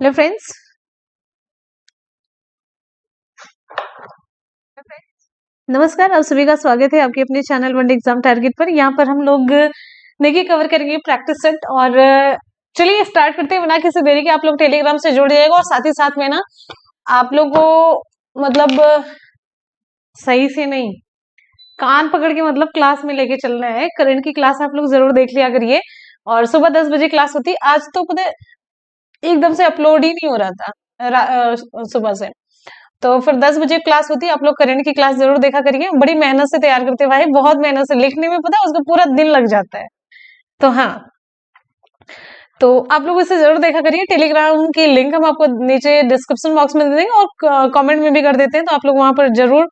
Hello friends. नमस्कार, आप सभी का स्वागत है आपके अपने चैनल वनडे एग्जाम टारगेट पर। यहाँ पर हम लोग देखिए कवर करेंगे प्रैक्टिस सेट। और चलिए स्टार्ट करते हैं बिना किसी देरी के। आप लोग टेलीग्राम से जुड़ जाइएगा और साथ ही साथ में ना आप लोग को मतलब सही से नहीं, कान पकड़ के मतलब क्लास में लेके चलना है। करंट की क्लास आप लोग जरूर देख लिया करिए। और सुबह 10 बजे क्लास होती। आज तो पता है एकदम से अपलोड ही नहीं हो रहा था सुबह से। तो फिर 10 बजे क्लास होती है। आप लोग करंट की क्लास जरूर देखा करिए। बड़ी मेहनत से तैयार करते हैं भाई, बहुत मेहनत से। लिखने में पता है उसका पूरा दिन लग जाता है। तो हाँ, तो आप लोग इसे जरूर देखा करिए। टेलीग्राम की लिंक हम आपको नीचे डिस्क्रिप्शन बॉक्स में दे देंगे और कमेंट में भी कर देते हैं। तो आप लोग वहां पर जरूर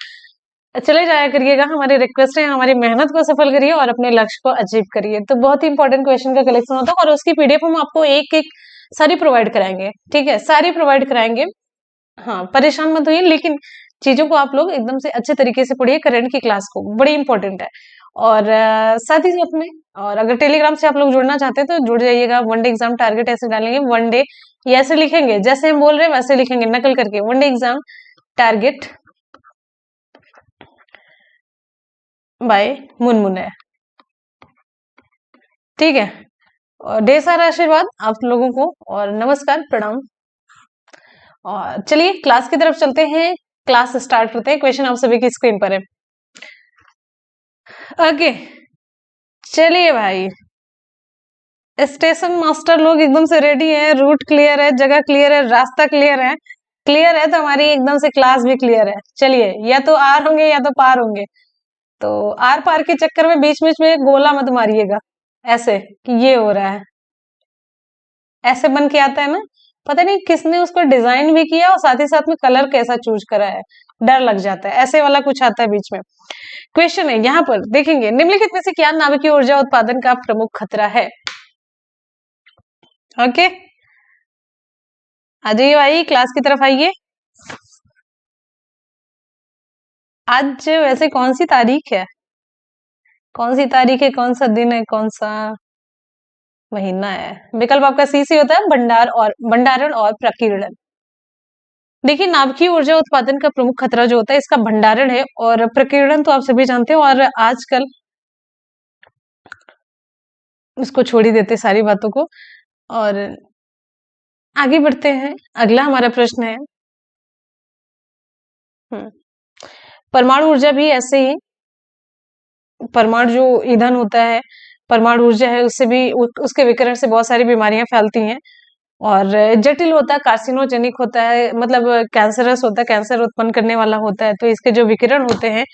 चले जाया करिएगा। हमारी रिक्वेस्ट है, हमारी मेहनत को सफल करिए और अपने लक्ष्य को अचीव करिए। तो बहुत ही इंपॉर्टेंट क्वेश्चन का कलेक्शन होता है और उसकी पीडीएफ हम आपको एक एक सारी प्रोवाइड कराएंगे। ठीक है, सारी प्रोवाइड कराएंगे। हाँ, परेशान मत होइए, लेकिन चीजों को आप लोग एकदम से अच्छे तरीके से पढ़िए। करंट की क्लास को बड़ी इंपॉर्टेंट है। और साथ ही साथ में, और अगर टेलीग्राम से आप लोग जुड़ना चाहते हैं तो जुड़ जाइएगा। वनडे एग्जाम टारगेट ऐसे डालेंगे, वनडे ये ऐसे लिखेंगे जैसे हम बोल रहे हैं वैसे लिखेंगे, नकल करके। One day exam target by Munmun है। ठीक है, और ढेर सारा आशीर्वाद आप लोगों को और नमस्कार, प्रणाम। और चलिए क्लास की तरफ चलते हैं। क्लास स्टार्ट करते हैं। क्वेश्चन आप सभी की स्क्रीन पर है। ओके, चलिए भाई। स्टेशन मास्टर लोग एकदम से रेडी हैं। रूट क्लियर है, जगह क्लियर है, रास्ता क्लियर है। क्लियर है तो हमारी एकदम से क्लास भी क्लियर है। चलिए, या तो आर होंगे या तो पार होंगे। तो आर पार के चक्कर में बीच बीच में गोला मत मारिएगा ऐसे कि ये हो रहा है। ऐसे बन के आता है ना, पता नहीं किसने उसको डिजाइन भी किया और साथ ही साथ में कलर कैसा चूज करा है। डर लग जाता है, ऐसे वाला कुछ आता है बीच में। क्वेश्चन है यहाँ पर, देखेंगे निम्नलिखित में से क्या नाभिकीय ऊर्जा उत्पादन का प्रमुख खतरा है। ओके, आ जाइए भाई, क्लास की तरफ आइए। आज वैसे कौन सी तारीख है, कौन सी तारीख है, कौन सा दिन है, कौन सा महीना है। विकल्प आपका सी से होता है, भंडारण और प्रकीर्णन। देखिए, नाभिकीय ऊर्जा उत्पादन का प्रमुख खतरा जो होता है इसका भंडारण है, और प्रकीर्णन तो आप सभी जानते हो। और आजकल इसको छोड़ ही देते सारी बातों को और आगे बढ़ते हैं। अगला हमारा प्रश्न है, हम्म, परमाणु ऊर्जा भी ऐसे ही। परमाणु जो ईंधन होता है, परमाणु ऊर्जा है, उससे भी उसके विकिरण से बहुत सारी बीमारियां फैलती हैं और जटिल होता है, कार्सिनोजेनिक होता है, मतलब कैंसरस होता है, कैंसर उत्पन्न करने वाला होता है। तो इसके जो विकिरण होते हैं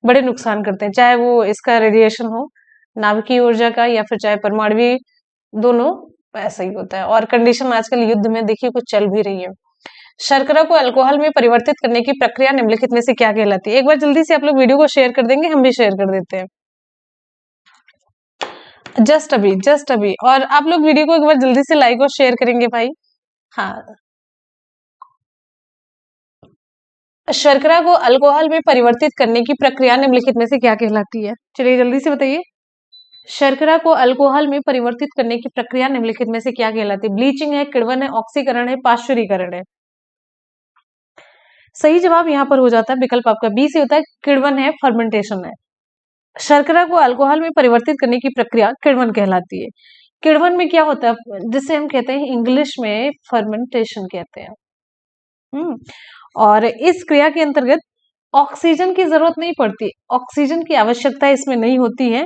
बड़े नुकसान करते हैं, चाहे वो इसका रेडिएशन हो नाभिकीय ऊर्जा का या फिर चाहे परमाणु, दोनों ऐसा ही होता है। और कंडीशन आजकल युद्ध में देखिए कुछ चल भी रही है। शर्करा को अल्कोहल में परिवर्तित करने की प्रक्रिया निम्नलिखित में से क्या कहलाती है। एक बार जल्दी से आप लोग वीडियो को शेयर कर देंगे, हम भी शेयर कर देते हैं। जस्ट अभी और आप लोग वीडियो को एक बार जल्दी से लाइक और शेयर करेंगे भाई। हाँ, शर्करा को अल्कोहल में परिवर्तित करने की प्रक्रिया निम्नलिखित में से क्या कहलाती है। चलिए जल्दी से बताइए। शर्करा को अल्कोहल में परिवर्तित करने की प्रक्रिया निम्नलिखित में से क्या कहलाती है। ब्लीचिंग है, किण्वन है, ऑक्सीकरण है, पाश्चुरीकरण है। सही जवाब यहाँ पर हो जाता है विकल्प आपका बी से होता है, किण्वन है, फर्मेंटेशन है। शर्करा को अल्कोहल में परिवर्तित करने की प्रक्रिया किण्वन कहलाती है। किण्वन में क्या होता है, जिसे हम कहते हैं इंग्लिश में फर्मेंटेशन कहते हैं। और इस क्रिया के अंतर्गत ऑक्सीजन की जरूरत नहीं पड़ती, ऑक्सीजन की आवश्यकता इसमें नहीं होती है।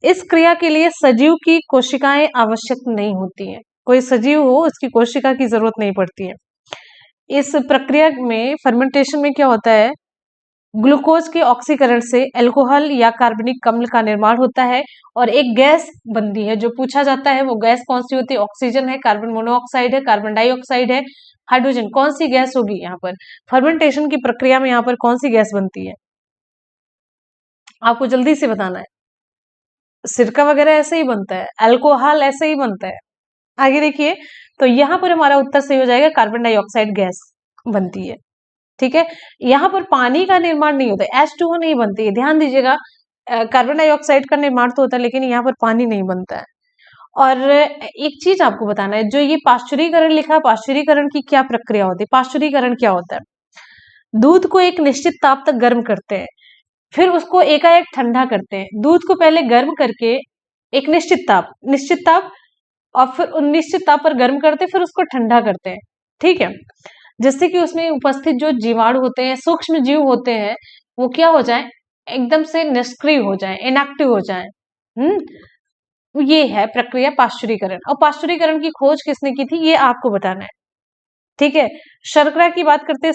इस क्रिया के लिए सजीव की कोशिकाएं आवश्यक नहीं होती हैं। कोई सजीव हो उसकी कोशिका की जरूरत नहीं पड़ती है। इस प्रक्रिया में, फर्मेंटेशन में क्या होता है, ग्लूकोज के ऑक्सीकरण से अल्कोहल या कार्बनिक अम्ल का निर्माण होता है और एक गैस बनती है। जो पूछा जाता है वो गैस कौन सी होती है, ऑक्सीजन है, कार्बन मोनोऑक्साइड है, कार्बन डाइऑक्साइड है, हाइड्रोजन। कौन सी गैस होगी यहाँ पर फर्मेंटेशन की प्रक्रिया में, यहाँ पर कौन सी गैस बनती है, आपको जल्दी से बताना है। सिरका वगैरह ऐसे ही बनता है, अल्कोहल ऐसे ही बनता है। आगे देखिए, तो यहाँ पर हमारा उत्तर सही हो जाएगा, कार्बन डाइऑक्साइड गैस बनती है। ठीक है, यहाँ पर पानी का निर्माण नहीं होता, H2O नहीं बनती है। ध्यान दीजिएगा, कार्बन डाइऑक्साइड का निर्माण तो होता है लेकिन यहाँ पर पानी नहीं बनता है। और एक चीज आपको बताना है, जो ये पाश्चुरीकरण लिखा, पाश्चुरीकरण की क्या प्रक्रिया होती है? पाश्चुरीकरण क्या होता है? दूध को एक निश्चित ताप तक गर्म करते हैं, फिर उसको एकाएक ठंडा करते हैं। दूध को पहले गर्म करके एक निश्चित ताप और फिर उन निश्चित ताप पर गर्म करते हैं, फिर उसको ठंडा करते हैं। ठीक है, जिससे कि उसमें उपस्थित जो जीवाणु होते हैं, सूक्ष्म जीव होते हैं, वो क्या हो जाए, एकदम से निष्क्रिय हो जाए, इनएक्टिव हो जाए। ये है प्रक्रिया पाश्चुरीकरण। और पाश्चुरीकरण की खोज किसने की थी, ये आपको बताना है। ठीक है, शर्करा की बात करते हैं,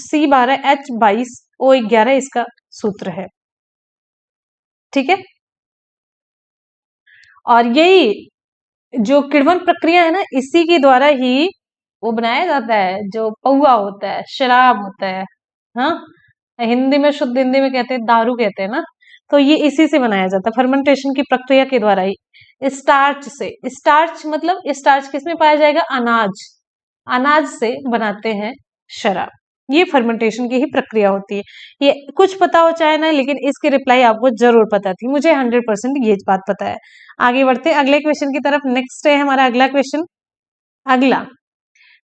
C12H22O11 इसका सूत्र है। ठीक है, और यही जो किण्वन प्रक्रिया है ना, इसी के द्वारा ही वो बनाया जाता है, जो पौआ होता है, शराब होता है। हाँ, हिंदी में, शुद्ध हिंदी में कहते हैं दारू कहते हैं ना, तो ये इसी से बनाया जाता है, फर्मेंटेशन की प्रक्रिया के द्वारा ही। स्टार्च से, स्टार्च मतलब स्टार्च किसमें पाया जाएगा, अनाज, अनाज से बनाते हैं शराब। ये फर्मेंटेशन की ही प्रक्रिया होती है। ये कुछ पता हो चाहे ना, लेकिन इसकी रिप्लाई आपको जरूर पता थी, मुझे 100% ये बात पता है। आगे बढ़ते हैं अगले क्वेश्चन की तरफ। नेक्स्ट है हमारा अगला क्वेश्चन। अगला,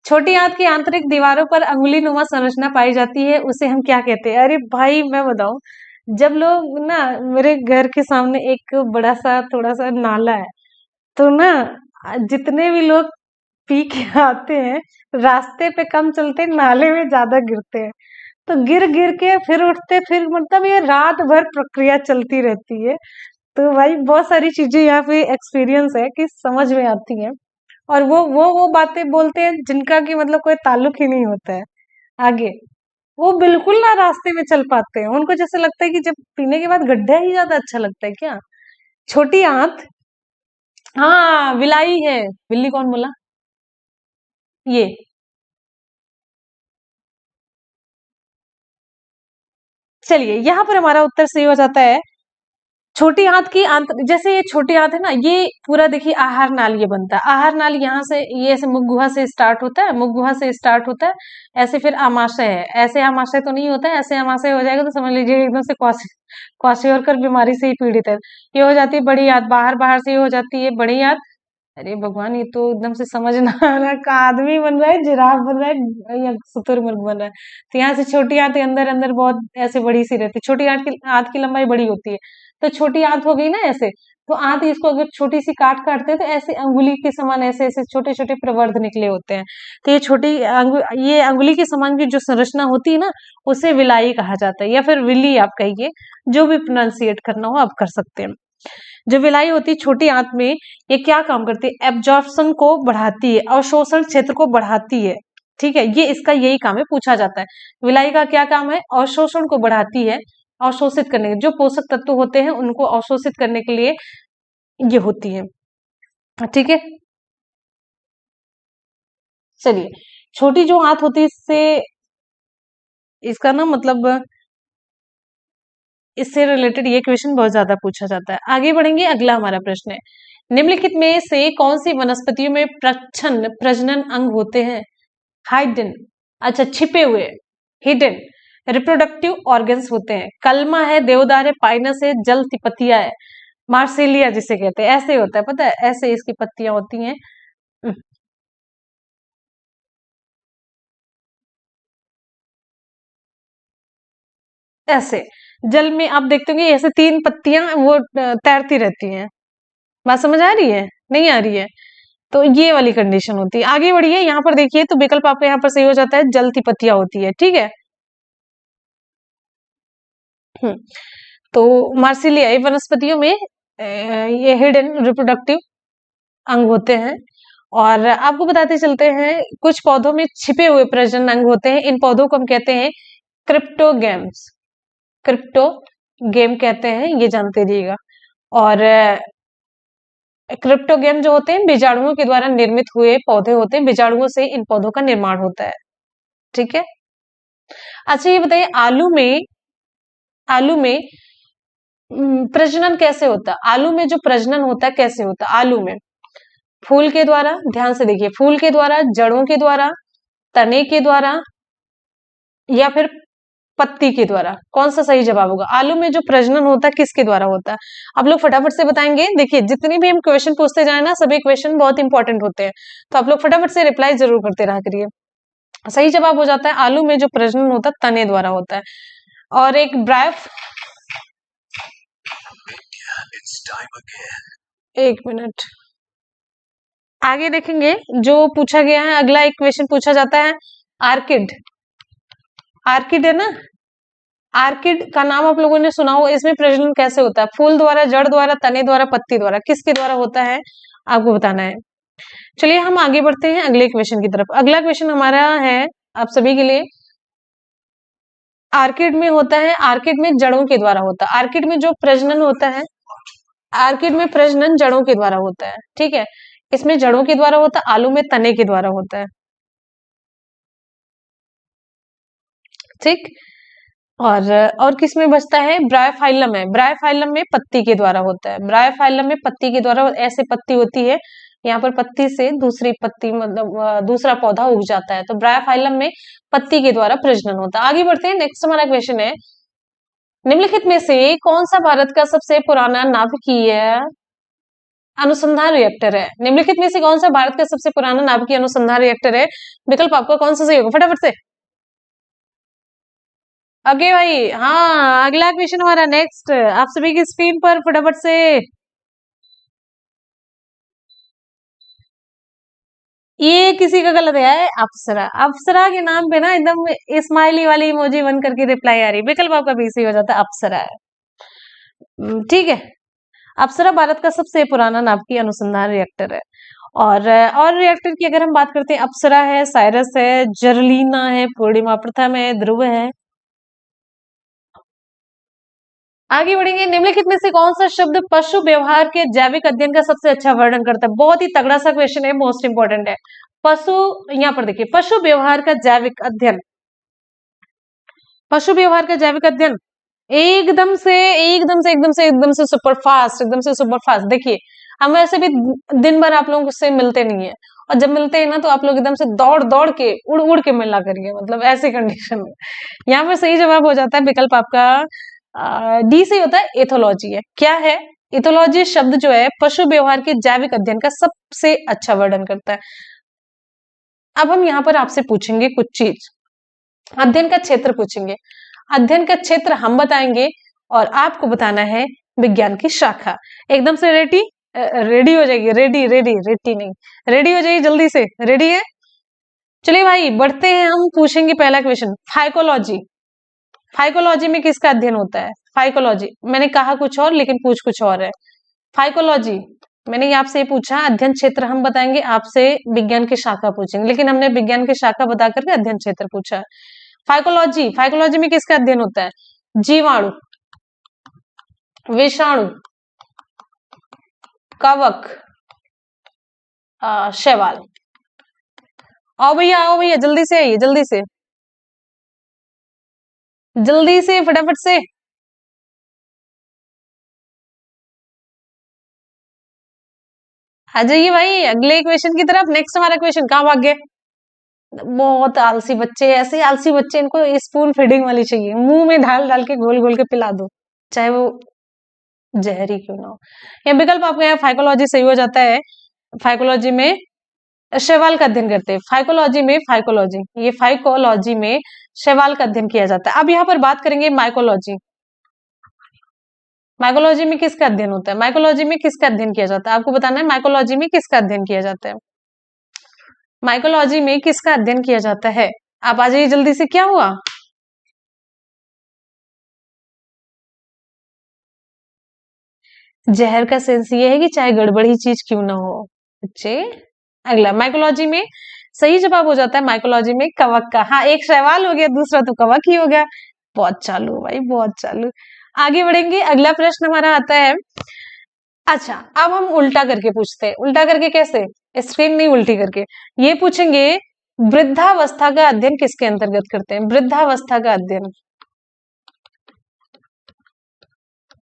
छोटी आंत की आंतरिक दीवारों पर अंगुली नुमा संरचना पाई जाती है, उसे हम क्या कहते हैं? अरे भाई मैं बताऊं, जब लोग ना, मेरे घर के सामने एक बड़ा सा थोड़ा सा नाला है, तो ना जितने भी लोग पी के आते हैं, रास्ते पे कम चलते, नाले में ज्यादा गिरते हैं। तो गिर गिर के फिर उठते, फिर मतलब ये रात भर प्रक्रिया चलती रहती है। तो भाई बहुत सारी चीजें यहाँ पे एक्सपीरियंस है कि समझ में आती हैं। और वो बातें बोलते हैं जिनका कि मतलब कोई ताल्लुक ही नहीं होता है आगे। वो बिल्कुल ना रास्ते में चल पाते हैं, उनको जैसे लगता है कि जब पीने के बाद गड्ढा ही ज्यादा अच्छा लगता है क्या। छोटी आंत, हाँ विलाई है, बिल्ली कौन बोला, ये। चलिए यहाँ पर हमारा उत्तर सही हो जाता है। छोटी आंत की आंत, जैसे ये छोटी आंत है ना, ये पूरा देखिए आहार नाल ये बनता है। आहार नाल यहाँ से, ये ऐसे मुख गुहा से स्टार्ट होता है, मुख गुहा से स्टार्ट होता है, ऐसे फिर आमाशय है। ऐसे आमाशय तो नहीं होता है, ऐसे आमाशय हो जाएगा तो समझ लीजिए एकदम से क्वाशियोरकर बीमारी से ही पीड़ित है। ये हो जाती है बड़ी आंत, बाहर बाहर से ये हो जाती है बड़ी आंत। अरे भगवान, ये तो एकदम से समझ ना आ रहा, का आदमी बन रहा है, जिराफ बन रहा है, या शुतुरमुर्ग बन रहा है। तो यहाँ से छोटी आंत के अंदर अंदर बहुत ऐसे बड़ी सी रहती है। छोटी आंत की लंबाई बड़ी होती है, तो छोटी आंत हो गई ना ऐसे। तो आंत इसको अगर छोटी सी काटते हैं तो ऐसे अंगुली के समान ऐसे ऐसे छोटे छोटे प्रवर्ध निकले होते हैं। तो ये ये अंगुली के समान की जो संरचना होती है ना, उसे विलाई कहा जाता है, या फिर विली आप कहिए, जो भी प्रोनाउंसिएट करना हो आप कर सकते हैं। जो विलाई होती है छोटी आंत में, ये क्या काम करती है, एब्जॉर्प्शन को बढ़ाती है, अवशोषण क्षेत्र को बढ़ाती है। ठीक है, ये इसका यही काम है, पूछा जाता है। विलाई का क्या काम है, अवशोषण को बढ़ाती है, अवशोषित करने के, जो पोषक तत्व होते हैं उनको अवशोषित करने के लिए ये होती है। ठीक है, चलिए, छोटी जो आंत होती है, इससे, इसका ना मतलब, इससे रिलेटेड ये क्वेश्चन बहुत ज्यादा पूछा जाता है। आगे बढ़ेंगे, अगला हमारा प्रश्न है, निम्नलिखित में से कौन सी वनस्पतियों में प्रजनन अंग होते हैं? हाइडन, अच्छा छिपे हुए, हिडन रिप्रोडक्टिव ऑर्गन्स होते हैं। कलमा है, देवदार है, पाइनस है, जल पत्तियां है, मार्सेलिया जिसे कहते हैं, ऐसे होता है, पता है, ऐसे इसकी पत्तियां होती हैं। ऐसे जल में आप देखते होंगे, ऐसे तीन पत्तियां वो तैरती रहती हैं। बात समझ आ रही है, नहीं आ रही है? तो ये वाली कंडीशन होती है। आगे बढ़िए, यहाँ पर देखिए, तो विकल्प आपका यहाँ पर सही हो जाता है, जलती पत्तियां होती है। ठीक है, हम्म, तो मार्सिलियाई वनस्पतियों में ये हिडन रिप्रोडक्टिव अंग होते हैं। और आपको बताते चलते हैं, कुछ पौधों में छिपे हुए प्रजनन अंग होते हैं। इन पौधों को हम कहते हैं क्रिप्टोगेम्स, क्रिप्टोगेम कहते हैं, ये जानते रहिएगा। और क्रिप्टोगेम जो होते हैं, बीजाणुओं के द्वारा निर्मित हुए पौधे होते हैं, बीजाणुओं से इन पौधों का निर्माण होता है। ठीक है, अच्छा ये बताइए, आलू में प्रजनन कैसे होता है? आलू में जो प्रजनन होता है कैसे होता है? आलू में फूल के द्वारा, ध्यान से देखिए, फूल के द्वारा, जड़ों के द्वारा, तने के द्वारा, या फिर पत्ती के द्वारा। कौन सा सही जवाब होगा? आलू में जो प्रजनन होता है किसके द्वारा होता है? आप लोग फटाफट से बताएंगे। देखिए जितनी भी हम क्वेश्चन पूछते जाए ना, सभी क्वेश्चन बहुत इंपॉर्टेंट होते हैं, तो आप लोग फटाफट से रिप्लाई जरूर करते रहा करिए। सही जवाब हो जाता है आलू में जो प्रजनन होता है तने द्वारा होता है। और एक ब्राइफ, एक मिनट आगे देखेंगे जो पूछा गया है। अगला एक क्वेश्चन पूछा जाता है आर्किड। आर्किड है ना, आर्किड का नाम आप लोगों ने सुना हो। इसमें प्रजनन कैसे होता है? फूल द्वारा, जड़ द्वारा, तने द्वारा, पत्ती द्वारा, किसके द्वारा होता है आपको बताना है। चलिए हम आगे बढ़ते हैं अगले क्वेश्चन की तरफ। अगला क्वेश्चन हमारा है आप सभी के लिए, आर्किड में होता है, आर्किड में जड़ों के द्वारा होता है। आर्किड में जो प्रजनन होता है, आर्किड में प्रजनन जड़ों के द्वारा होता है, ठीक है। इसमें जड़ों के द्वारा होता है, आलू में तने के द्वारा होता है, ठीक। और किस में बचता है? ब्रायोफाइलम है। ब्रायोफाइलम में पत्ती के द्वारा होता है। ब्रायोफाइलम में पत्ती के द्वारा, ऐसे पत्ती होती है, यहाँ पर पत्ती से दूसरी पत्ती मतलब दूसरा पौधा उग जाता है, तो ब्रायोफाइलम में पत्ती के द्वारा प्रजनन होता है। आगे बढ़ते हैं, नेक्स्ट हमारा क्वेश्चन है, निम्नलिखित में से कौन सा भारत का सबसे पुराना नाभिकीय अनुसंधान रिएक्टर है? निम्नलिखित में से कौन सा भारत का सबसे पुराना नाभिकीय अनुसंधान रिएक्टर है? विकल्प आपका कौन सा सही होगा? फटाफट से। ओके भाई, हाँ अगला क्वेश्चन हमारा नेक्स्ट आप सभी की स्क्रीन पर फटाफट से। ये किसी का गलत है, अप्सरा। अप्सरा के नाम पे ना एकदम स्माइली वाली इमोजी बन करके रिप्लाई आ रही। विकल्प आपका भी सही हो जाता है, अप्सरा है। ठीक है, अप्सरा भारत का सबसे पुराना नाभिकीय अनुसंधान रिएक्टर है। और रिएक्टर की अगर हम बात करते हैं, अप्सरा है, साइरस है, जर्लिना है, पूर्णिमा प्रथम है, ध्रुव है। आगे बढ़ेंगे, निम्नलिखित में से कौन सा शब्द पशु व्यवहार के जैविक अध्ययन का सबसे अच्छा वर्णन करता है? बहुत ही तगड़ा सा क्वेश्चन है, मोस्ट इंपोर्टेंट है। पशु, यहाँ पर देखिए, पशु व्यवहार का जैविक अध्ययन, पशु व्यवहार का जैविक अध्ययन, एकदम से सुपर फास्ट, एकदम से सुपर फास्ट। देखिए हम वैसे भी दिन भर आप लोगों से मिलते नहीं है, और जब मिलते हैं ना तो आप लोग एकदम से दौड़ दौड़ के, उड़ उड़ के मिला करिए, मतलब ऐसी कंडीशन में। यहाँ पर सही जवाब हो जाता है विकल्प आपका डी से होता है, एथोलॉजी है। क्या है? इथोलॉजी शब्द जो है पशु व्यवहार के जैविक अध्ययन का सबसे अच्छा वर्णन करता है। अब हम यहाँ पर आपसे पूछेंगे कुछ चीज, अध्ययन का क्षेत्र पूछेंगे। अध्ययन का क्षेत्र हम बताएंगे और आपको बताना है विज्ञान की शाखा। एकदम से रेडी हो जाएगी, रेडी नहीं, रेडी हो जाइए जल्दी से, रेडी है? चलिए भाई बढ़ते हैं, हम पूछेंगे पहला क्वेश्चन, फाइकोलॉजी। फाइकोलॉजी में किसका अध्ययन होता है? फाइकोलॉजी, मैंने कहा कुछ और लेकिन पूछ कुछ और है। फाइकोलॉजी, मैंने आपसे पूछा अध्ययन क्षेत्र हम बताएंगे, आपसे विज्ञान की शाखा पूछेंगे, लेकिन हमने विज्ञान की शाखा बता करके अध्ययन क्षेत्र पूछा। फाइकोलॉजी, फाइकोलॉजी में किसका अध्ययन होता है? जीवाणु, विषाणु, कवक, शैवाल। आओ भैया जल्दी से आइए, जल्दी से फटाफट से। आ जाइए भाई अगले क्वेश्चन की तरफ। नेक्स्ट हमारा क्वेश्चन, कहाँ भाग गए? बहुत आलसी बच्चे, ऐसे आलसी बच्चे, इनको स्पून फीडिंग वाली चाहिए, मुंह में ढाल ढाल के गोल गोल के पिला दो, चाहे वो जहरी क्यों ना हो। ये विकल्प आपका यहाँ फाइकोलॉजी सही हो जाता है। फाइकोलॉजी में शैवाल का अध्ययन करते हैं। ये फाइकोलॉजी में शैवाल का अध्ययन किया जाता है। अब यहाँ पर बात करेंगे माइकोलॉजी। माइकोलॉजी में किसका अध्ययन होता है? माइकोलॉजी में किसका अध्ययन किया जाता है? आपको बताना है माइकोलॉजी में किसका अध्ययन किया जाता है। माइकोलॉजी में किसका अध्ययन किया जाता है? आप आ जाइए जल्दी से, क्या हुआ? जहर का सेंस ये है कि चाहे गड़बड़ी चीज क्यों ना हो बच्चे। अगला, माइकोलॉजी में सही जवाब हो जाता है माइकोलॉजी में कवक का। हाँ, एक शैवाल हो गया, दूसरा तो कवक ही हो गया। बहुत चालू भाई, बहुत चालू। आगे बढ़ेंगे, अगला प्रश्न हमारा आता है। अच्छा, अब हम उल्टा करके पूछते हैं। उल्टा करके कैसे? स्क्रीन नहीं उल्टी करके। ये पूछेंगे, वृद्धावस्था का अध्ययन किसके अंतर्गत करते हैं? वृद्धावस्था का अध्ययन,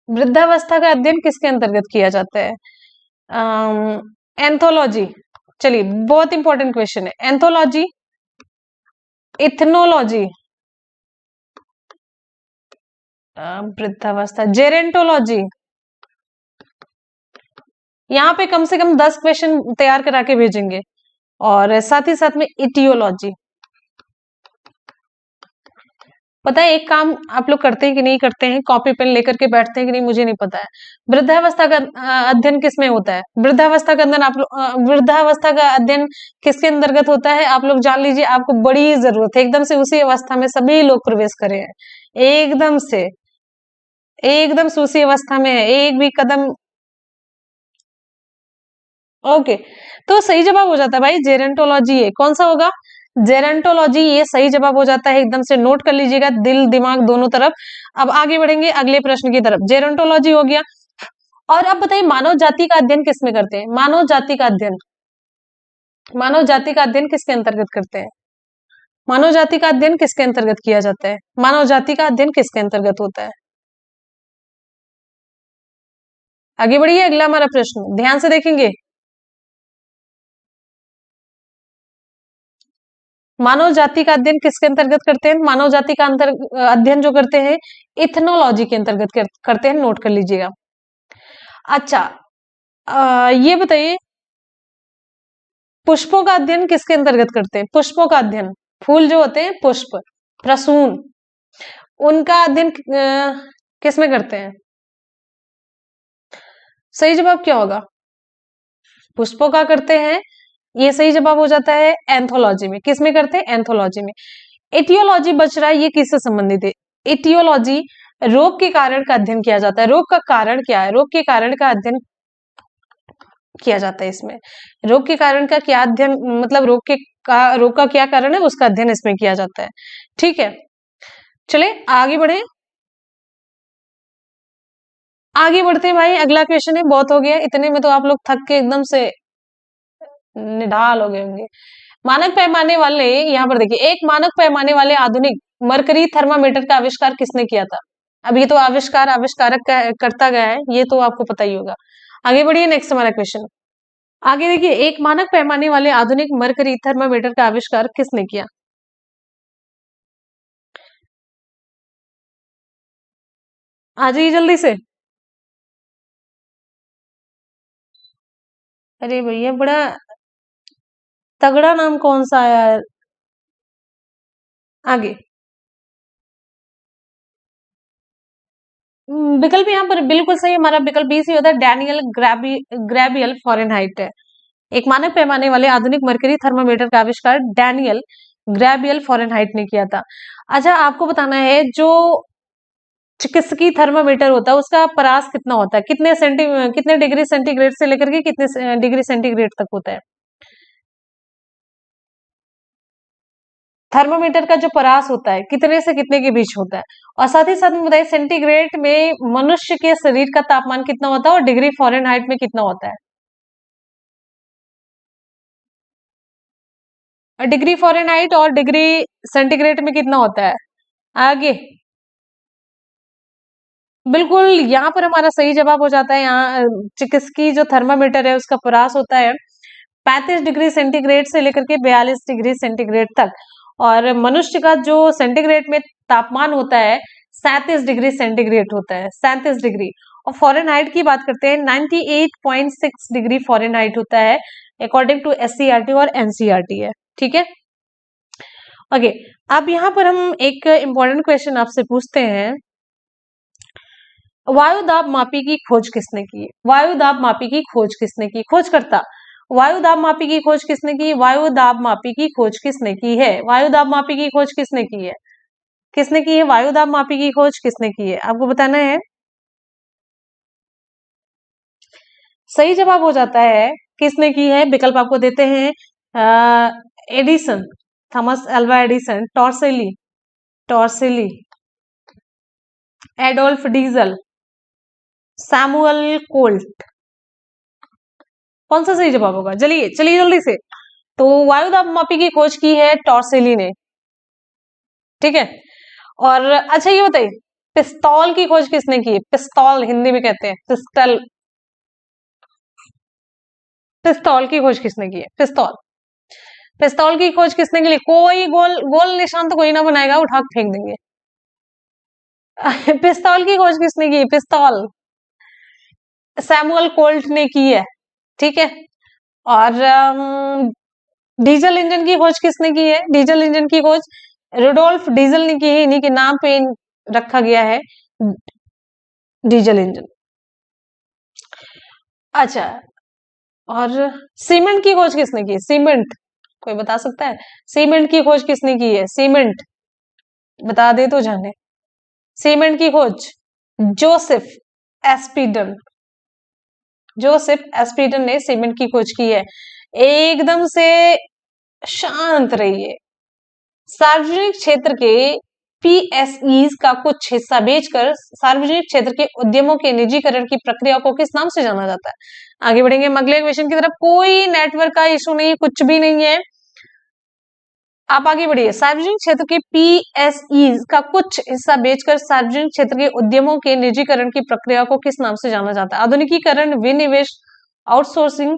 वृद्धावस्था का अध्ययन किसके अंतर्गत किया जाता है? एंथोलॉजी। चलिए, बहुत इंपॉर्टेंट क्वेश्चन है। एंथोलॉजी, इथनोलॉजी, वृद्धावस्था, जेरेंटोलॉजी। यहाँ पे कम से कम 10 क्वेश्चन तैयार करा के भेजेंगे। और साथ ही साथ में इटियोलॉजी। पता है एक काम आप लोग करते हैं कि नहीं करते हैं, कॉपी पेन लेकर के बैठते हैं कि नहीं मुझे नहीं पता है। वृद्धावस्था का अध्ययन किसमें होता है? वृद्धावस्था का अध्ययन आप लोग वृद्धावस्था का अध्ययन किसके अंतर्गत होता है? आप लोग जान लीजिए, आपको बड़ी जरूरत है एकदम से उसी अवस्था में सभी लोग प्रवेश करें हैं। एकदम से उसी अवस्था में है, एक भी कदम। ओके, तो सही जवाब हो जाता है भाई जेरेंटोलॉजी है। कौन सा होगा? जेरेंटोलॉजी, ये सही जवाब हो जाता है। एकदम से नोट कर लीजिएगा, दिल दिमाग दोनों तरफ। अब आगे बढ़ेंगे अगले प्रश्न की तरफ। जेरेंटोलॉजी हो गया। और अब बताइए मानव जाति का अध्ययन किसमें करते हैं? मानव जाति का अध्ययन, मानव जाति का अध्ययन किसके अंतर्गत करते हैं? मानव जाति का अध्ययन किसके अंतर्गत किया जाता है? मानव जाति का अध्ययन किसके अंतर्गत होता है? आगे बढ़िए, अगला हमारा प्रश्न ध्यान से देखेंगे। मानव जाति का अध्ययन किसके अंतर्गत करते हैं? मानव जाति का अध्ययन जो करते हैं इथनोलॉजी के अंतर्गत करते हैं, नोट कर लीजिएगा। अच्छा, ये बताइए पुष्पों का अध्ययन किसके अंतर्गत करते हैं? पुष्पों का अध्ययन, फूल जो होते हैं पुष्प, प्रसून, उनका अध्ययन किसमें करते हैं? सही जवाब क्या होगा? पुष्पों का करते हैं, ये सही जवाब हो जाता है एंथोलॉजी में। किसमें करते हैं? एंथोलॉजी में। एटियोलॉजी बच रहा है, ये किससे संबंधित है? एटियोलॉजी रोग के कारण का अध्ययन किया जाता है। रोग का कारण क्या है? रोग के कारण का अध्ययन किया जाता है इसमें। रोग के कारण का क्या अध्ययन, मतलब रोग का क्या कारण है उसका अध्ययन इसमें किया जाता है। ठीक है, चले आगे बढ़े। आगे बढ़ते हैं भाई, अगला क्वेश्चन है। बहुत हो गया, इतने में तो आप लोग थक के एकदम से निढाल हो गए होंगे। मानक पैमाने वाले, यहाँ पर देखिए, एक मानक पैमाने वाले आधुनिक मरकरी थर्मामीटर का आविष्कार किसने किया था? अब ये तो आविष्कारक करता गया है, ये तो आपको पता ही होगा। आगे बढ़िए, नेक्स्ट हमारा क्वेश्चन। आगे देखिए, एक मानक पैमाने वाले आधुनिक मरकरी थर्मामीटर का आविष्कार किसने किया? आ जाइए जल्दी से। अरे भैया, बड़ा तगड़ा नाम कौन सा है यार। आगे विकल्प यहाँ पर बिल्कुल सही, हमारा विकल्प बी सी होता है, डैनियल ग्रेबियल फॉरेनहाइट है। एक मानक पैमाने वाले आधुनिक मरकरी थर्मामीटर का आविष्कार डैनियल ग्रेबियल फॉरेनहाइट ने किया था। अच्छा, आपको बताना है जो चिकित्सकीय थर्मामीटर होता है उसका परास कितना होता है? कितने डिग्री सेंटीग्रेड से लेकर के कितने डिग्री सेंटीग्रेड तक होता है? थर्मामीटर का जो परास होता है कितने से कितने के बीच होता है? और साथ ही साथ में बताइए सेंटीग्रेड में मनुष्य के शरीर का तापमान कितना होता है और डिग्री फॉरेनहाइट में कितना होता है? और डिग्री फॉरेनहाइट और डिग्री सेंटीग्रेड में कितना होता है? आगे बिल्कुल, यहाँ पर हमारा सही जवाब हो जाता है। यहाँ चिकित्सकीय जो थर्मामीटर है उसका परास होता है 35 डिग्री सेंटीग्रेड से लेकर के 42 डिग्री सेंटीग्रेड तक। और मनुष्य का जो सेंटीग्रेड में तापमान होता है 37 डिग्री सेंटीग्रेड होता है, 37 डिग्री। और फॉरेनहाइट की बात करते हैं 98.6 डिग्री फॉरेनहाइट होता है, अकॉर्डिंग टू एससीईआरटी और एनसीईआरटी है। ठीक है, ओके। अब यहाँ पर हम एक इंपॉर्टेंट क्वेश्चन आपसे पूछते हैं, वायु दाब मापी की खोज किसने की? वायु दाब मापी की खोज किसने की? खोजकर्ता, वायु दाब मापी की खोज किसने की? वायु दाब मापी की खोज किसने की है? वायु दाब मापी की खोज किसने की है? किसने की है वायु दाब मापी की खोज? किसने की है आपको बताना है। सही जवाब हो जाता है किसने की है, विकल्प आपको देते हैं। Edison, Thomas Alva Edison, Torricelli, Torricelli, Adolf Diesel, Samuel Colt. कौन सा सही जवाब होगा? चलिए चलिए जल्दी से। तो वायु दाब मापी की खोज की है टॉर्सेली ने। ठीक है, और अच्छा ये बताइए पिस्तौल की खोज किसने की है? पिस्तौल हिंदी में कहते हैं पिस्टल, पिस्तौल की खोज किसने की है? पिस्तौल, पिस्तौल की खोज किसने की? कोई गोल गोल निशान तो कोई ना बनाएगा, उठा के फेंक देंगे। पिस्तौल की खोज किसने की? पिस्तौल सैमुअल कोल्ट ने की है, ठीक है। और डीजल इंजन की खोज किसने की है? डीजल इंजन की खोज रुडोल्फ डीजल ने की है, इन्हीं के नाम पे रखा गया है डीजल इंजन। अच्छा, और सीमेंट की खोज किसने की? सीमेंट कोई बता सकता है? सीमेंट की खोज किसने की है? सीमेंट बता दे तो जाने। सीमेंट की खोज जोसेफ एस्पिडन, जोसेफ एस्पिडन ने सीमेंट की खोज की है। एकदम से शांत रहिए। सार्वजनिक क्षेत्र के पीएसईज का कुछ हिस्सा बेचकर सार्वजनिक क्षेत्र के उद्यमों के निजीकरण की प्रक्रिया को किस नाम से जाना जाता है? आगे बढ़ेंगे हम अगले क्वेश्चन की तरफ। कोई नेटवर्क का इशू नहीं, कुछ भी नहीं है, आप आगे बढ़िए। सार्वजनिक क्षेत्र के पीएसईज का कुछ हिस्सा बेचकर सार्वजनिक क्षेत्र के उद्यमों के निजीकरण की प्रक्रिया को किस नाम से जाना जाता है? आधुनिकीकरण, विनिवेश, आउटसोर्सिंग,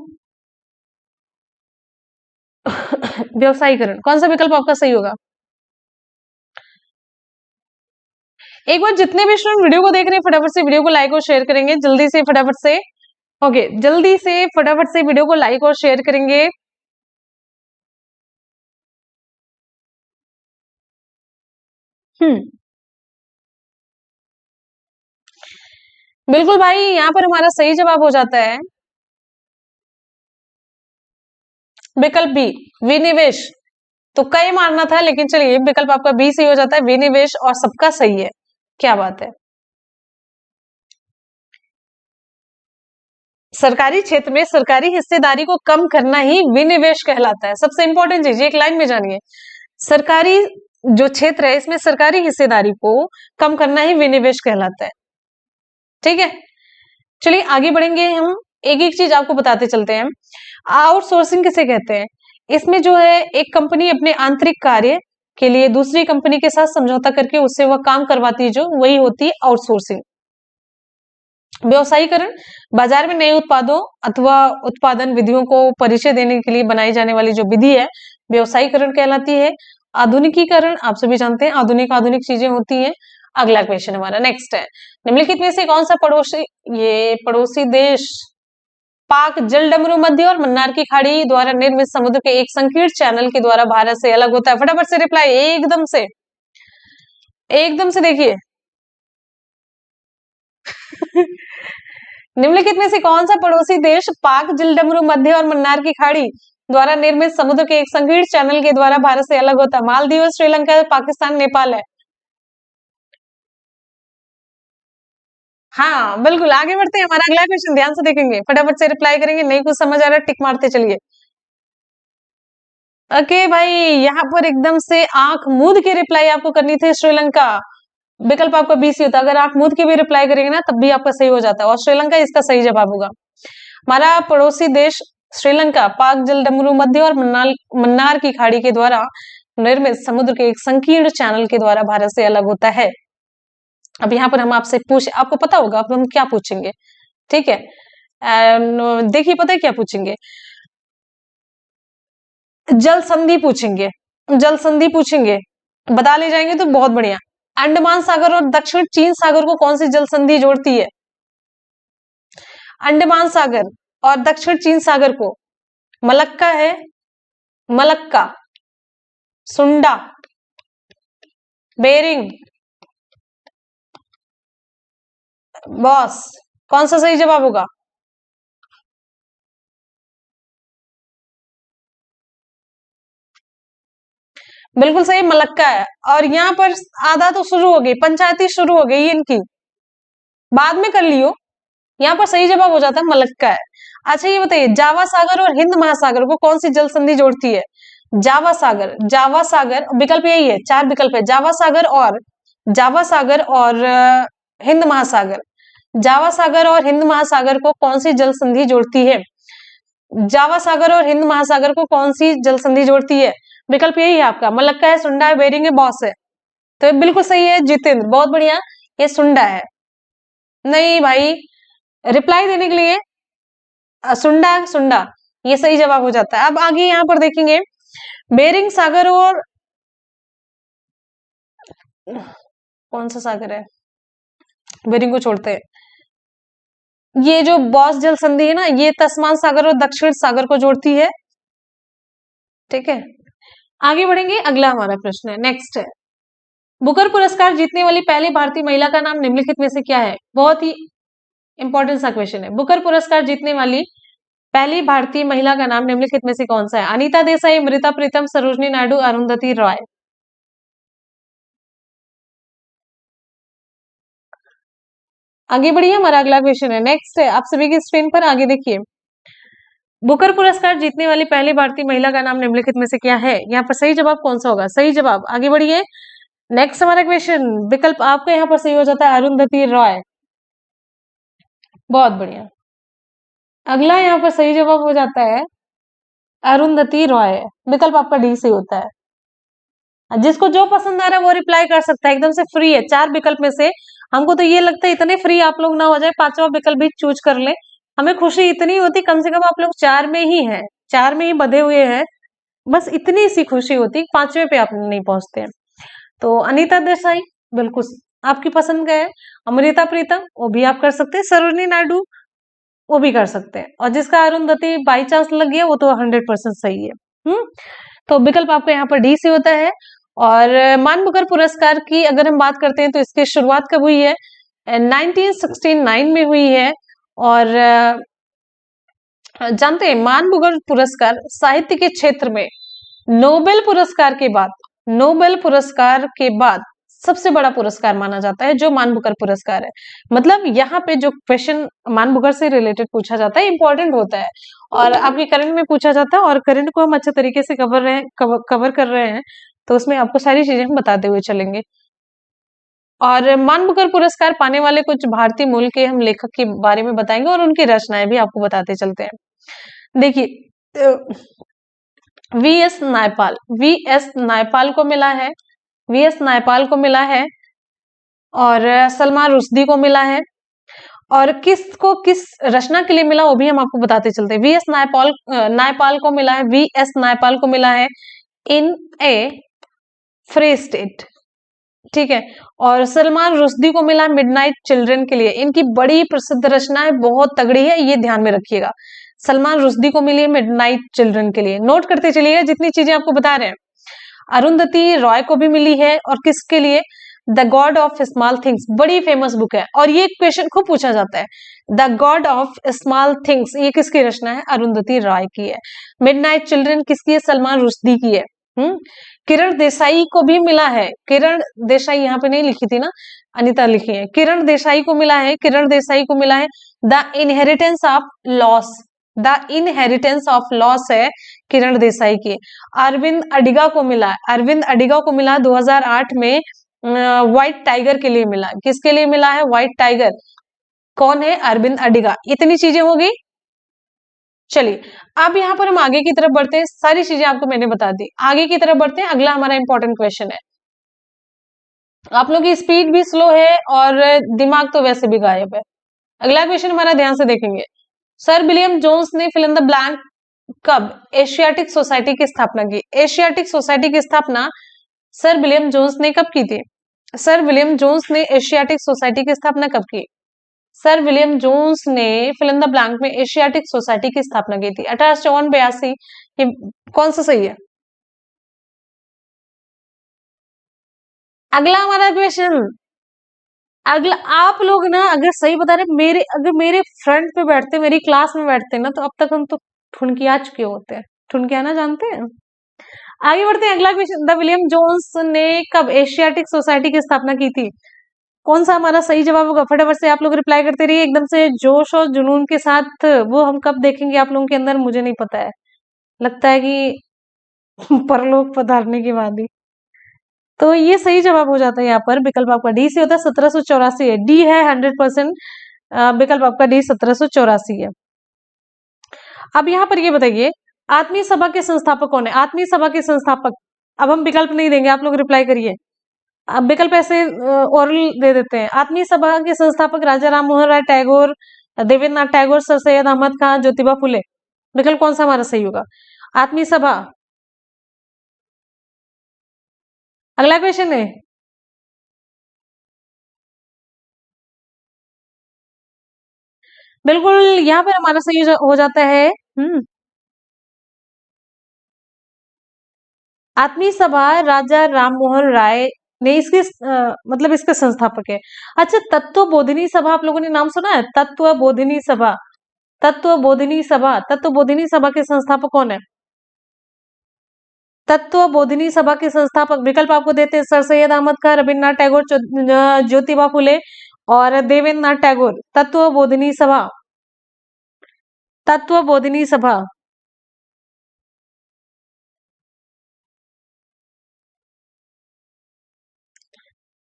व्यवसायीकरण। कौन सा विकल्प आपका सही होगा? एक बार जितने भी स्टूडेंट वीडियो को देख रहे हैं फटाफट से वीडियो को लाइक और शेयर करेंगे, जल्दी से फटाफट से। ओके, जल्दी से फटाफट से वीडियो को लाइक और शेयर करेंगे। हम्म, बिल्कुल भाई, यहाँ पर हमारा सही जवाब हो जाता है विकल्प बी, विनिवेश। तो कई मारना था, लेकिन चलिए विकल्प आपका बी सही हो जाता है, विनिवेश, और सबका सही है। क्या बात है। सरकारी क्षेत्र में सरकारी हिस्सेदारी को कम करना ही विनिवेश कहलाता है। सबसे इंपॉर्टेंट चीज एक लाइन में जानिए, सरकारी जो क्षेत्र है इसमें सरकारी हिस्सेदारी को कम करना ही विनिवेश कहलाता है, ठीक है। चलिए आगे बढ़ेंगे हम, एक एक चीज आपको बताते चलते हैं। आउटसोर्सिंग किसे कहते हैं? इसमें जो है एक कंपनी अपने आंतरिक कार्य के लिए दूसरी कंपनी के साथ समझौता करके उससे वह काम करवाती है, जो वही होती है आउटसोर्सिंग। व्यवसायीकरण, बाजार में नए उत्पादों अथवा उत्पादन विधियों को परिचय देने के लिए बनाई जाने वाली जो विधि है व्यवसायीकरण कहलाती है। आधुनिकीकरण, आप सभी जानते हैं आधुनिक आधुनिक चीजें होती हैं। अगला क्वेश्चन हमारा नेक्स्ट है, निम्नलिखित में से कौन सा पड़ोसी देश पाक जल डमरू मध्य और मन्नार की खाड़ी द्वारा निर्मित समुद्र के एक संकीर्ण चैनल के द्वारा भारत से अलग होता है? फटाफट से रिप्लाई, एकदम से, एकदम से देखिए। निम्नलिखित में से कौन सा पड़ोसी देश पाक जलडमरू मध्य और मन्नार की खाड़ी द्वारा निर्मित समुद्र के एक संकीर्ण चैनल के द्वारा भारत से अलग होता है? मालदीव, श्रीलंका, पाकिस्तान, नेपाल है। हाँ बिल्कुल, आगे बढ़ते हैं, हमारा अगला क्वेश्चन ध्यान से देखेंगे, फटाफट से रिप्लाई करेंगे, नहीं कुछ समझ आ रहा है टिक मारते चलिए। ओके भाई, यहाँ पर एकदम से आंख मूंद के रिप्लाई आपको करनी थी, श्रीलंका। विकल्प आपका बी सी होता, अगर आंख मूंद के भी रिप्लाई करेंगे ना तब भी आपका सही हो जाता है, और श्रीलंका इसका सही जवाब होगा। हमारा पड़ोसी देश श्रीलंका पाक जल डमरू मध्य और मन्नार की खाड़ी के द्वारा निर्मित समुद्र के एक संकीर्ण चैनल के द्वारा भारत से अलग होता है। अब यहाँ पर हम आपसे आपको पता होगा अब हम क्या पूछेंगे, ठीक है। देखिए पता है क्या पूछेंगे, जल संधि पूछेंगे, जल संधि पूछेंगे, बता ले जाएंगे तो बहुत बढ़िया। अंडमान सागर और दक्षिण चीन सागर को कौन सी जल संधि जोड़ती है? अंडमान सागर और दक्षिण चीन सागर को मलक्का है, मलक्का, सुंडा, बेरिंग, बॉस, कौन सा सही जवाब होगा? बिल्कुल सही, मलक्का है। और यहाँ पर आधा तो शुरू हो गई, पंचायती शुरू हो गई इनकी, बाद में कर लियो, यहाँ पर सही जवाब हो जाता है मलक्का है। अच्छा ये बताइए, जावा सागर और हिंद महासागर को कौन सी जल संधि जोड़ती है? जावा सागर, जावा सागर, विकल्प यही है, चार विकल्प है, जावा सागर और हिंद महासागर। जावा सागर और हिंद महासागर को कौन सी जल संधि जोड़ती है? जावा सागर और हिंद महासागर को कौन सी जल संधि जोड़ती है? विकल्प यही है आपका, मलक्का है, सुंडा है, बेरिंग है, बॉस है। तो ये बिल्कुल सही है जितेंद्र, बहुत बढ़िया, ये सुंडा है। नहीं भाई, रिप्लाई देने के लिए सुंडा, सुंडा ये सही जवाब हो जाता है। अब आगे यहाँ पर देखेंगे, बेरिंग सागर और कौन सा सागर है, बेरिंग को छोड़ते हैं। ये जो बॉस जल संधि है ना, ये तस्मान सागर और दक्षिण सागर को जोड़ती है। ठीक है, आगे बढ़ेंगे। अगला हमारा प्रश्न है, नेक्स्ट है, बुकर पुरस्कार जीतने वाली पहली भारतीय महिला का नाम निम्नलिखित में से क्या है? बहुत ही इंपॉर्टेंट सा क्वेश्चन है। बुकर पुरस्कार जीतने वाली पहली भारतीय महिला का नाम निम्नलिखित में से कौन सा है? अनीता देसाई, अमृता प्रीतम, सरोजनी नायडू, अरुंधति रॉय। आगे बढ़िए, हमारा अगला क्वेश्चन है, नेक्स्ट है, आप सभी की स्क्रीन पर आगे देखिए। बुकर पुरस्कार जीतने वाली पहली भारतीय महिला का नाम निम्नलिखित में से क्या है? यहाँ पर सही जवाब कौन सा होगा? सही जवाब, आगे बढ़िए। नेक्स्ट हमारा क्वेश्चन, विकल्प आपका यहाँ पर सही हो जाता है अरुंधति रॉय। बहुत बढ़िया। अगला यहाँ पर सही जवाब हो जाता है अरुंधति रॉय। विकल्प आपका डी से होता है। जिसको जो पसंद आ रहा है वो रिप्लाई कर सकता है, एकदम से फ्री है। 4 विकल्प में से हमको तो ये लगता है इतने फ्री आप लोग ना हो जाए, 5वां विकल्प भी चूज कर ले। हमें खुशी इतनी होती, कम से कम आप लोग 4 में ही हैं, 4 में ही बधे हुए हैं, बस इतनी सी खुशी होती, 5वें पे आप नहीं पहुंचते हैं। तो अनीता देसाई बिल्कुल आपकी पसंद का है। अमृता प्रीतम वो भी आप कर सकते हैं। सरोजनी नायडू वो भी कर सकते हैं। और जिसका अरुंधति बाई चांस लग गया वो तो 100% सही है। तो विकल्प आपका यहाँ पर डी से होता है। और मान बुकर पुरस्कार की अगर हम बात करते हैं तो इसकी शुरुआत कब हुई है? 1969 में हुई है। और जानते हैं मान बुकर पुरस्कार साहित्य के क्षेत्र में नोबेल पुरस्कार के बाद, नोबेल पुरस्कार के बाद सबसे बड़ा पुरस्कार माना जाता है जो मान बुकर पुरस्कार है। मतलब यहाँ पे जो क्वेश्चन मान बुकर से रिलेटेड पूछा जाता है इंपॉर्टेंट होता है, और आपके करंट में पूछा जाता है, और करंट को हम अच्छे तरीके से कवर कर रहे हैं, तो उसमें आपको सारी चीजें हम बताते हुए चलेंगे। और मान बुकर पुरस्कार पाने वाले कुछ भारतीय मूल के हम लेखक के बारे में बताएंगे और उनकी रचनाएं भी आपको बताते चलते हैं। देखिए, वीएस नायपाल, वीएस नायपाल को मिला है, वीएस नायपाल को मिला है, और सलमान रुश्दी को मिला है। और किसको किस रचना के लिए मिला वो भी हम आपको बताते चलते हैं। वीएस नायपाल नायपाल को मिला है, वीएस नायपाल को मिला है इन ए फ्री स्टेट। ठीक है, और सलमान रुश्दी को मिला मिडनाइट चिल्ड्रन के लिए। इनकी बड़ी प्रसिद्ध रचना है, बहुत तगड़ी है, ये ध्यान में रखिएगा। सलमान रुश्दी को मिली है मिडनाइट चिल्ड्रन के लिए। नोट करते चलिएगा जितनी चीजें आपको बता रहे हैं। अरुंधति रॉय को भी मिली है, और किसके लिए? The God of small things, बड़ी फेमस बुक है, और ये क्वेश्चन खूब पूछा जाता है। The God of small things ये किसकी रचना है? अरुंधति रॉय की है। मिडनाइट चिल्ड्रन किसकी है? सलमान रुश्दी की है। किरण देसाई को भी मिला है, किरण देसाई यहाँ पे नहीं लिखी थी ना, अनीता लिखी है। किरण देसाई को मिला है, किरण देसाई को मिला है the Inheritance of loss, the Inheritance of Loss है किरण देसाई की। अरविंद अडिगा को मिला है, अरविंद अडिगा को मिला 2008 में व्हाइट टाइगर के लिए मिला। किसके लिए मिला है? White tiger. कौन है? अरविंद अडिगा। इतनी चीजें होगी। चलिए अब यहाँ पर हम आगे की तरफ बढ़ते हैं, सारी चीजें आपको मैंने बता दी। आगे की तरफ बढ़ते हैं, अगला हमारा इंपॉर्टेंट क्वेश्चन है। आप लोग की स्पीड भी स्लो है और दिमाग तो वैसे भी गायब है। अगला क्वेश्चन हमारा ध्यान से देखेंगे। सर विलियम जोन्स ने फिल इन द ब्लैंक कब एशियाटिक सोसाइटी की स्थापना की? एशियाटिक सोसाइटी की स्थापना सर विलियम जोन्स ने कब की थी? सर विलियम जोन्स ने एशियाटिक सोसाइटी की स्थापना कब की? सर विलियम जोन्स ने फिल इन द ब्लैंक में एशियाटिक सोसाइटी की स्थापना की थी। 1854-82, ये कौन सा सही है? अगला हमारा क्वेश्चन, अगला आप लोग ना अगर सही बता रहे, अगर मेरे फ्रंट पे बैठते, मेरी क्लास में बैठते ना, तो अब तक हम तो ठुनकिया चुके होते हैं। ठुनकियाना जानते हैं? आगे बढ़ते हैं, अगला क्वेश्चन, द विलियम जोन्स ने कब एशियाटिक सोसाइटी की स्थापना की थी? कौन सा हमारा सही जवाब होगा? फटाफट से आप लोग रिप्लाई करते रहिए एकदम से जोश और जुनून के साथ। वो हम कब देखेंगे आप लोगों के अंदर, मुझे नहीं पता है, लगता है कि परलोक पधारने के बाद ही। तो ये सही जवाब हो जाता है यहाँ पर, विकल्प आपका डी से होता है। 1784 है, डी है 100%। विकल्प आपका डी 1784 है। अब यहाँ पर ये बताइए, आत्मीय सभा के संस्थापक कौन है? आत्मीय सभा के संस्थापक, अब हम विकल्प नहीं देंगे, आप लोग रिप्लाई करिए। अब विकल्प ऐसे ओरल दे देते हैं। आत्मीय सभा के संस्थापक राजा राम मोहन राय टैगोर, देवेंद्र नाथ टैगोर, सर सैयद अहमद खान, ज्योतिबा फुले। विकल्प कौन सा हमारा सही होगा? आत्मीय सभा। अगला क्वेश्चन है, बिल्कुल, यहाँ पर हमारा सही हो जाता है आत्मीय सभा राजा राम मोहन राय ने इसके मतलब इसके संस्थापक है। अच्छा, तत्व बोधिनी सभा आप लोगों ने नाम सुना है? तत्व बोधिनी सभा, तत्व बोधिनी सभा, तत्व बोधिनी सभा के संस्थापक कौन है? तत्व बोधिनी सभा के संस्थापक विकल्प आपको देते हैं, सर सैयद अहमद खान, रविन्द्रनाथ टैगोर, ज्योतिबा फुले और देवेंद्र नाथ टैगोर। तत्व बोधिनी सभा, तत्व बोधिनी सभा।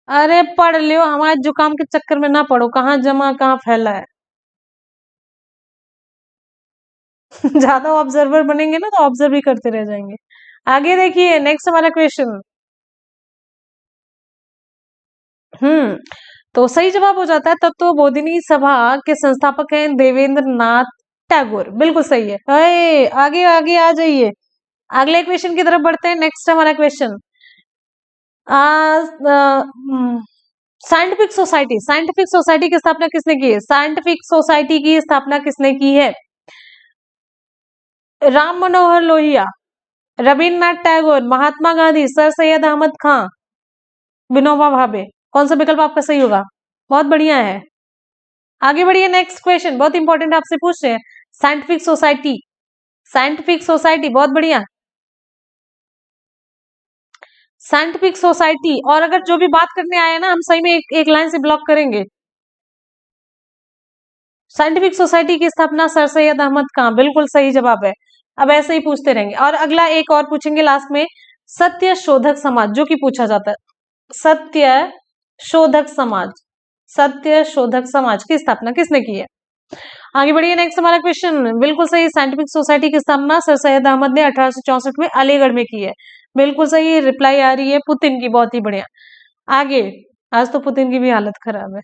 अरे पढ़ लियो, हमारे जुकाम के चक्कर में ना पढ़ो, कहाँ जमा कहाँ फैला है। ज्यादा ऑब्जर्वर बनेंगे ना तो ऑब्जर्व भी करते रह जाएंगे। आगे देखिए, नेक्स्ट हमारा क्वेश्चन। तो सही जवाब हो जाता है तत्व बोधिनी सभा के संस्थापक हैं देवेंद्र नाथ टैगोर। बिल्कुल सही है। आगे आगे आ जाइए, अगले क्वेश्चन की तरफ बढ़ते हैं। नेक्स्ट हमारा question, scientific society, scientific society की स्थापना किसने की है? साइंटिफिक सोसाइटी की स्थापना किसने की है? राम मनोहर लोहिया, रविन्द्रनाथ टैगोर, महात्मा गांधी, सर सैयद अहमद खान, विनोबा भावे। कौन सा विकल्प आपका सही होगा? बहुत बढ़िया है। आगे बढ़िए, नेक्स्ट क्वेश्चन बहुत इंपॉर्टेंट आपसे पूछ रहे हैं। साइंटिफिक सोसाइटी, साइंटिफिक सोसाइटी, बहुत बढ़िया। साइंटिफिक सोसाइटी, और अगर जो भी बात करने आए ना हम सही में एक लाइन से ब्लॉक करेंगे। साइंटिफिक सोसाइटी की स्थापना सर सैयद अहमद खान, बिल्कुल सही जवाब है। अब ऐसे ही पूछते रहेंगे, और अगला एक और पूछेंगे लास्ट में, सत्य शोधक समाज, जो कि पूछा जाता है। सत्य शोधक समाज, सत्य शोधक समाज की स्थापना किसने की है? आगे बढ़िए, नेक्स्ट हमारा क्वेश्चन, बिल्कुल सही। साइंटिफिक सोसाइटी की स्थापना सर सैयद अहमद ने 1864 में अलीगढ़ में की है। बिल्कुल सही रिप्लाई आ रही है पुतिन की, बहुत ही बढ़िया। आगे, आज तो पुतिन की भी हालत खराब है।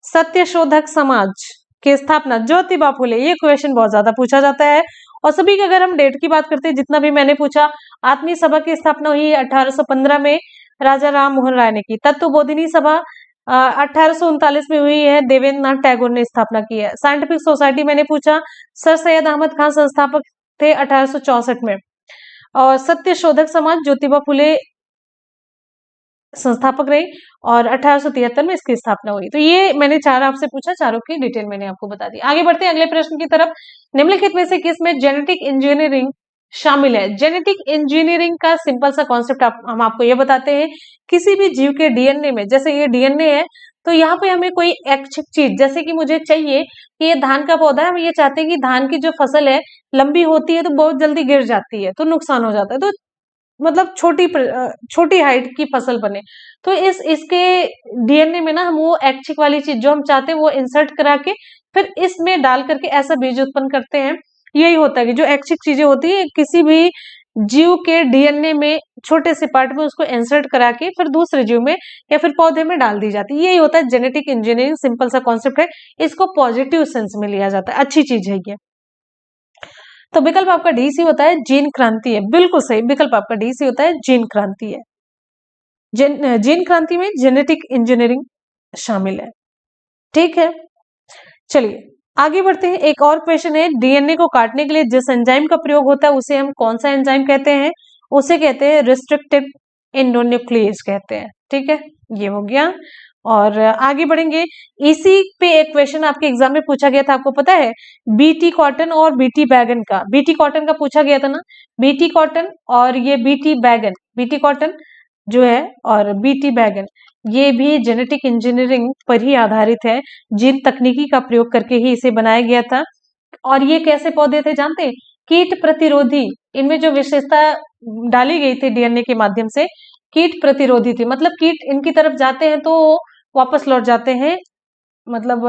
सत्य शोधक समाज की स्थापना ज्योतिबा फुले, ये क्वेश्चन बहुत ज्यादा पूछा जाता है। और सभी की अगर हम डेट की बात करते हैं, जितना भी मैंने पूछा, आत्मीय सभा की स्थापना हुई 1815 में, राजा राम मोहन राय ने की। तत्व बोधिनी सभा 1839 में हुई है, देवेंद्र नाथ टैगोर ने स्थापना की है। साइंटिफिक सोसाइटी मैंने पूछा, सर सैयद अहमद खान संस्थापक थे 1864 में। और सत्य शोधक समाज ज्योतिबा फुले संस्थापक रही, और 1873 में इसकी स्थापना हुई। तो ये मैंने चार आपसे पूछा, चारों की डिटेल मैंने आपको बता दी। आगे बढ़ते हैं अगले प्रश्न की तरफ। निम्नलिखित में से किस में जेनेटिक इंजीनियरिंग शामिल है? जेनेटिक इंजीनियरिंग का सिंपल सा कॉन्सेप्ट हम आपको ये बताते हैं। किसी भी जीव के डीएनए में, जैसे ये डीएनए है, तो यहाँ पे हमें कोई ऐच्छिक चीज, जैसे कि मुझे चाहिए कि ये धान का पौधा है, हम ये चाहते हैं कि धान की जो फसल है लंबी होती है तो बहुत जल्दी गिर जाती है, तो नुकसान हो जाता है, तो मतलब छोटी हाइट की फसल बने। तो इसके डीएनए में ना हम वो ऐच्छिक वाली चीज जो हम चाहते हैं वो इंसर्ट करा के फिर इसमें डाल करके ऐसा बीज उत्पन्न करते हैं। यही होता है कि जो ऐच्छिक चीजें होती है किसी भी जीव के डीएनए में छोटे से पार्ट में उसको इंसर्ट करा के फिर दूसरे जीव में या फिर पौधे में डाल दी जाती है। यही होता है जेनेटिक इंजीनियरिंग, सिंपल सा कॉन्सेप्ट है। इसको पॉजिटिव सेंस में लिया जाता है, अच्छी चीज है ये। तो विकल्प आपका डी सी होता है, जीन क्रांति है। बिल्कुल सही, विकल्प आपका डी सी होता है, जीन क्रांति है। जीन क्रांति में जेनेटिक इंजीनियरिंग शामिल है। ठीक है, चलिए आगे बढ़ते हैं। एक और क्वेश्चन है, डीएनए को काटने के लिए जिस एंजाइम का प्रयोग होता है उसे हम कौन सा एंजाइम कहते हैं? उसे कहते हैं रिस्ट्रिक्टेड एंडोन्यूक्लिएज कहते हैं। ठीक है, ये हो गया। और आगे बढ़ेंगे, इसी पे एक क्वेश्चन आपके एग्जाम में पूछा गया था, आपको पता है? बीटी कॉटन और बीटी बैगन का, बीटी कॉटन का पूछा गया था ना, बीटी कॉटन और ये बीटी बैगन, बीटी कॉटन जो है और बीटी बैगन, ये भी जेनेटिक इंजीनियरिंग पर ही आधारित है। जीन तकनीकी का प्रयोग करके ही इसे बनाया गया था। और ये कैसे पौधे थे जानते हैं? कीट प्रतिरोधी, इनमें जो विशेषता डाली गई थी डीएनए के माध्यम से, कीट प्रतिरोधी थी। मतलब कीट इनकी तरफ जाते हैं तो वापस लौट जाते हैं, मतलब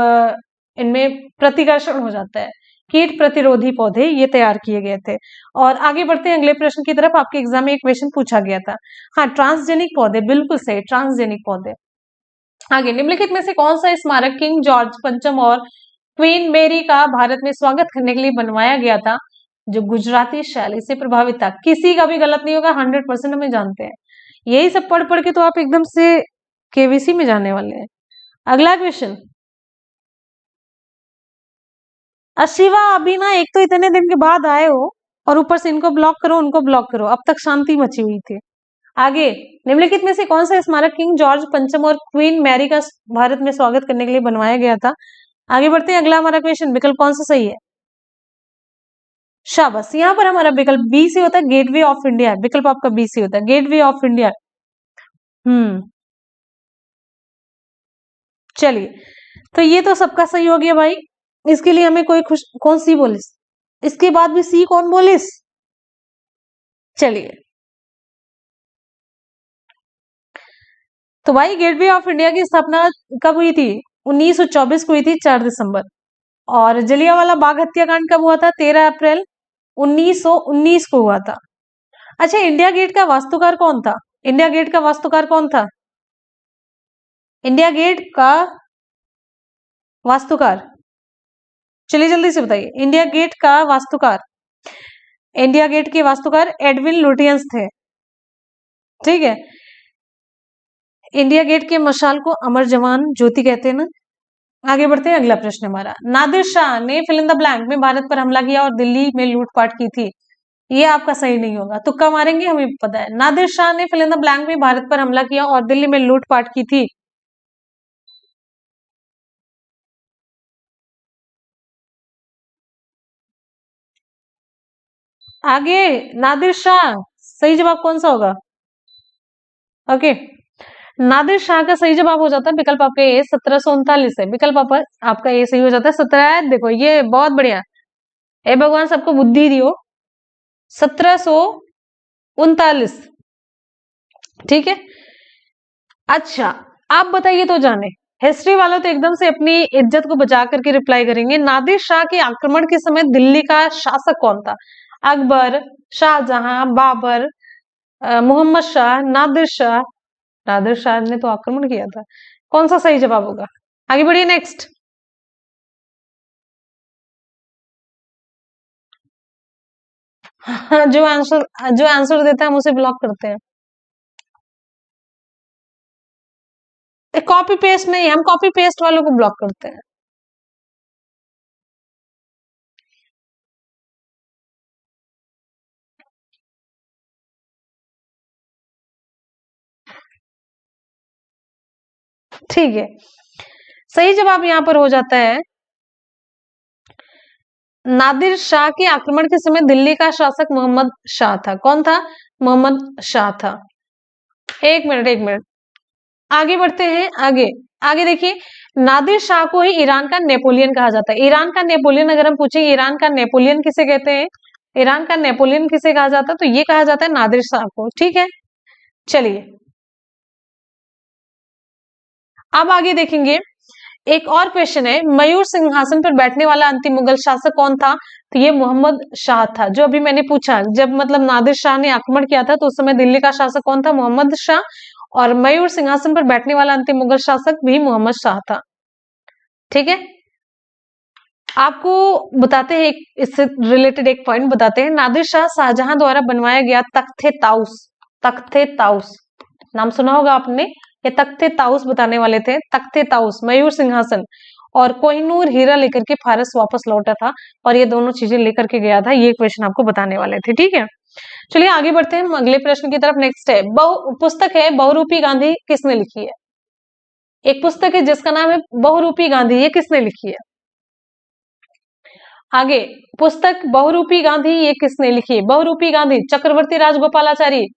इनमें प्रतिकर्षण हो जाता है। कीट प्रतिरोधी पौधे ये तैयार किए गए थे। और आगे बढ़ते हैं अगले प्रश्न की तरफ। आपके एग्जाम में एक क्वेश्चन पूछा गया था, हाँ, ट्रांसजेनिक पौधे, बिल्कुल सही, ट्रांसजेनिक पौधे। आगे, निम्नलिखित में से कौन सा स्मारक किंग जॉर्ज पंचम और क्वीन मेरी का भारत में स्वागत करने के लिए बनवाया गया था, जो गुजराती शैली से प्रभावित था? किसी का भी गलत नहीं होगा, 100% हमें जानते हैं। यही सब पढ़ पढ़ के तो आप एकदम से केवीसी में जाने वाले हैं। अगला क्वेश्चन, शिवा अभी ना एक तो इतने दिन के बाद आए हो और ऊपर से इनको ब्लॉक करो उनको ब्लॉक करो, अब तक शांति मची हुई थी। आगे, निम्नलिखित में से कौन सा स्मारक किंग जॉर्ज पंचम और क्वीन मैरी का भारत में स्वागत करने के लिए बनवाया गया था? आगे बढ़ते हैं, अगला हमारा क्वेश्चन, विकल्प कौन सा सही है? शाबाश, यहाँ पर हमारा विकल्प बी सी होता है, गेटवे ऑफ इंडिया। विकल्प आपका बी सी होता है, गेटवे ऑफ इंडिया। चलिए, तो ये तो सबका सही हो गया भाई। इसके लिए हमें कोई खुश, कौन सी बोले? इसके बाद भी सी कौन बोले? चलिए, तो भाई गेटवे ऑफ इंडिया की स्थापना कब हुई थी? 1924 को हुई थी, 4 दिसंबर। और जलियांवाला बाग हत्याकांड कब हुआ था? 13 अप्रैल 1919 को हुआ था। अच्छा, इंडिया गेट का वास्तुकार कौन था? इंडिया गेट का वास्तुकार कौन था? इंडिया गेट का वास्तुकार, चलिए जल्दी से बताइए। इंडिया गेट का वास्तुकार, इंडिया गेट के वास्तुकार एडविन लुटियंस थे। ठीक है, इंडिया गेट के मशाल को अमर जवान ज्योति कहते हैं ना। आगे बढ़ते हैं, अगला प्रश्न हमारा, नादिर शाह ने फिल इन द ब्लैंक में भारत पर हमला किया और दिल्ली में लूटपाट की थी। ये आपका सही नहीं होगा, तुक्का मारेंगे, हमें पता है। नादिर शाह ने फिल इन द ब्लैंक में भारत पर हमला किया और दिल्ली में लूटपाट की थी। आगे, नादिर शाह, सही जवाब कौन सा होगा? ओके, नादिर शाह का सही जवाब हो जाता है विकल्प आपका ए, 1739 है। विकल्प आपका ए सही हो जाता है। 17, देखो ये बहुत बढ़िया, ए भगवान सबको बुद्धि दियो। 1739, ठीक है। अच्छा, आप बताइए तो जाने, हिस्ट्री वालों तो एकदम से अपनी इज्जत को बचा करके रिप्लाई करेंगे। नादिर शाह के आक्रमण के समय दिल्ली का शासक कौन था? अकबर, शाहजहां, बाबर, मोहम्मद शाह, नादिर शाह। नादिर शाह ने तो आक्रमण किया था। कौन सा सही जवाब होगा? आगे बढ़िए, नेक्स्ट। जो आंसर देता है हम उसे ब्लॉक करते हैं। कॉपी पेस्ट नहीं, हम कॉपी पेस्ट वालों को ब्लॉक करते हैं। ठीक है, सही जवाब यहां पर हो जाता है, नादिर शाह के आक्रमण के समय दिल्ली का शासक मोहम्मद शाह था। कौन था? मोहम्मद शाह था। एक मिनट, एक मिनट, आगे बढ़ते हैं। आगे, आगे देखिए, नादिर शाह को ही ईरान का नेपोलियन कहा जाता है। ईरान का नेपोलियन अगर हम पूछे, ईरान का नेपोलियन किसे कहते हैं? ईरान का नेपोलियन किसे कहा जाता है? तो ये कहा जाता है नादिर शाह को। ठीक है, चलिए अब आगे देखेंगे। एक और क्वेश्चन है, मयूर सिंहासन पर बैठने वाला अंतिम मुगल शासक कौन था? तो ये मोहम्मद शाह था। जो अभी मैंने पूछा, जब मतलब नादिर शाह ने आक्रमण किया था तो उस समय दिल्ली का शासक कौन था? मोहम्मद शाह। और मयूर सिंहासन पर बैठने वाला अंतिम मुगल शासक भी मोहम्मद शाह था। ठीक है, आपको बताते हैं, इससे रिलेटेड एक पॉइंट बताते हैं। नादिर शाह शाहजहां द्वारा बनवाया गया तख्ते ताउस, तख्ते ताउस नाम सुना होगा आपने। ये तख्ते ताउस बताने वाले थे, तख्ते ताउस, मयूर सिंहासन और कोहिनूर हीरा लेकर के फारस वापस लौटा था और ये दोनों चीजें लेकर के गया था। ये क्वेश्चन आपको बताने वाले थे। ठीक है, चलिए आगे बढ़ते हैं हम अगले प्रश्न की तरफ। नेक्स्ट है, पुस्तक है बहुरूपी गांधी किसने लिखी है? एक पुस्तक है जिसका नाम है बहुरूपी गांधी, ये किसने लिखी है? आगे, पुस्तक बहुरूपी गांधी ये किसने लिखी है? बहुरूपी गांधी, चक्रवर्ती राजगोपालाचारी।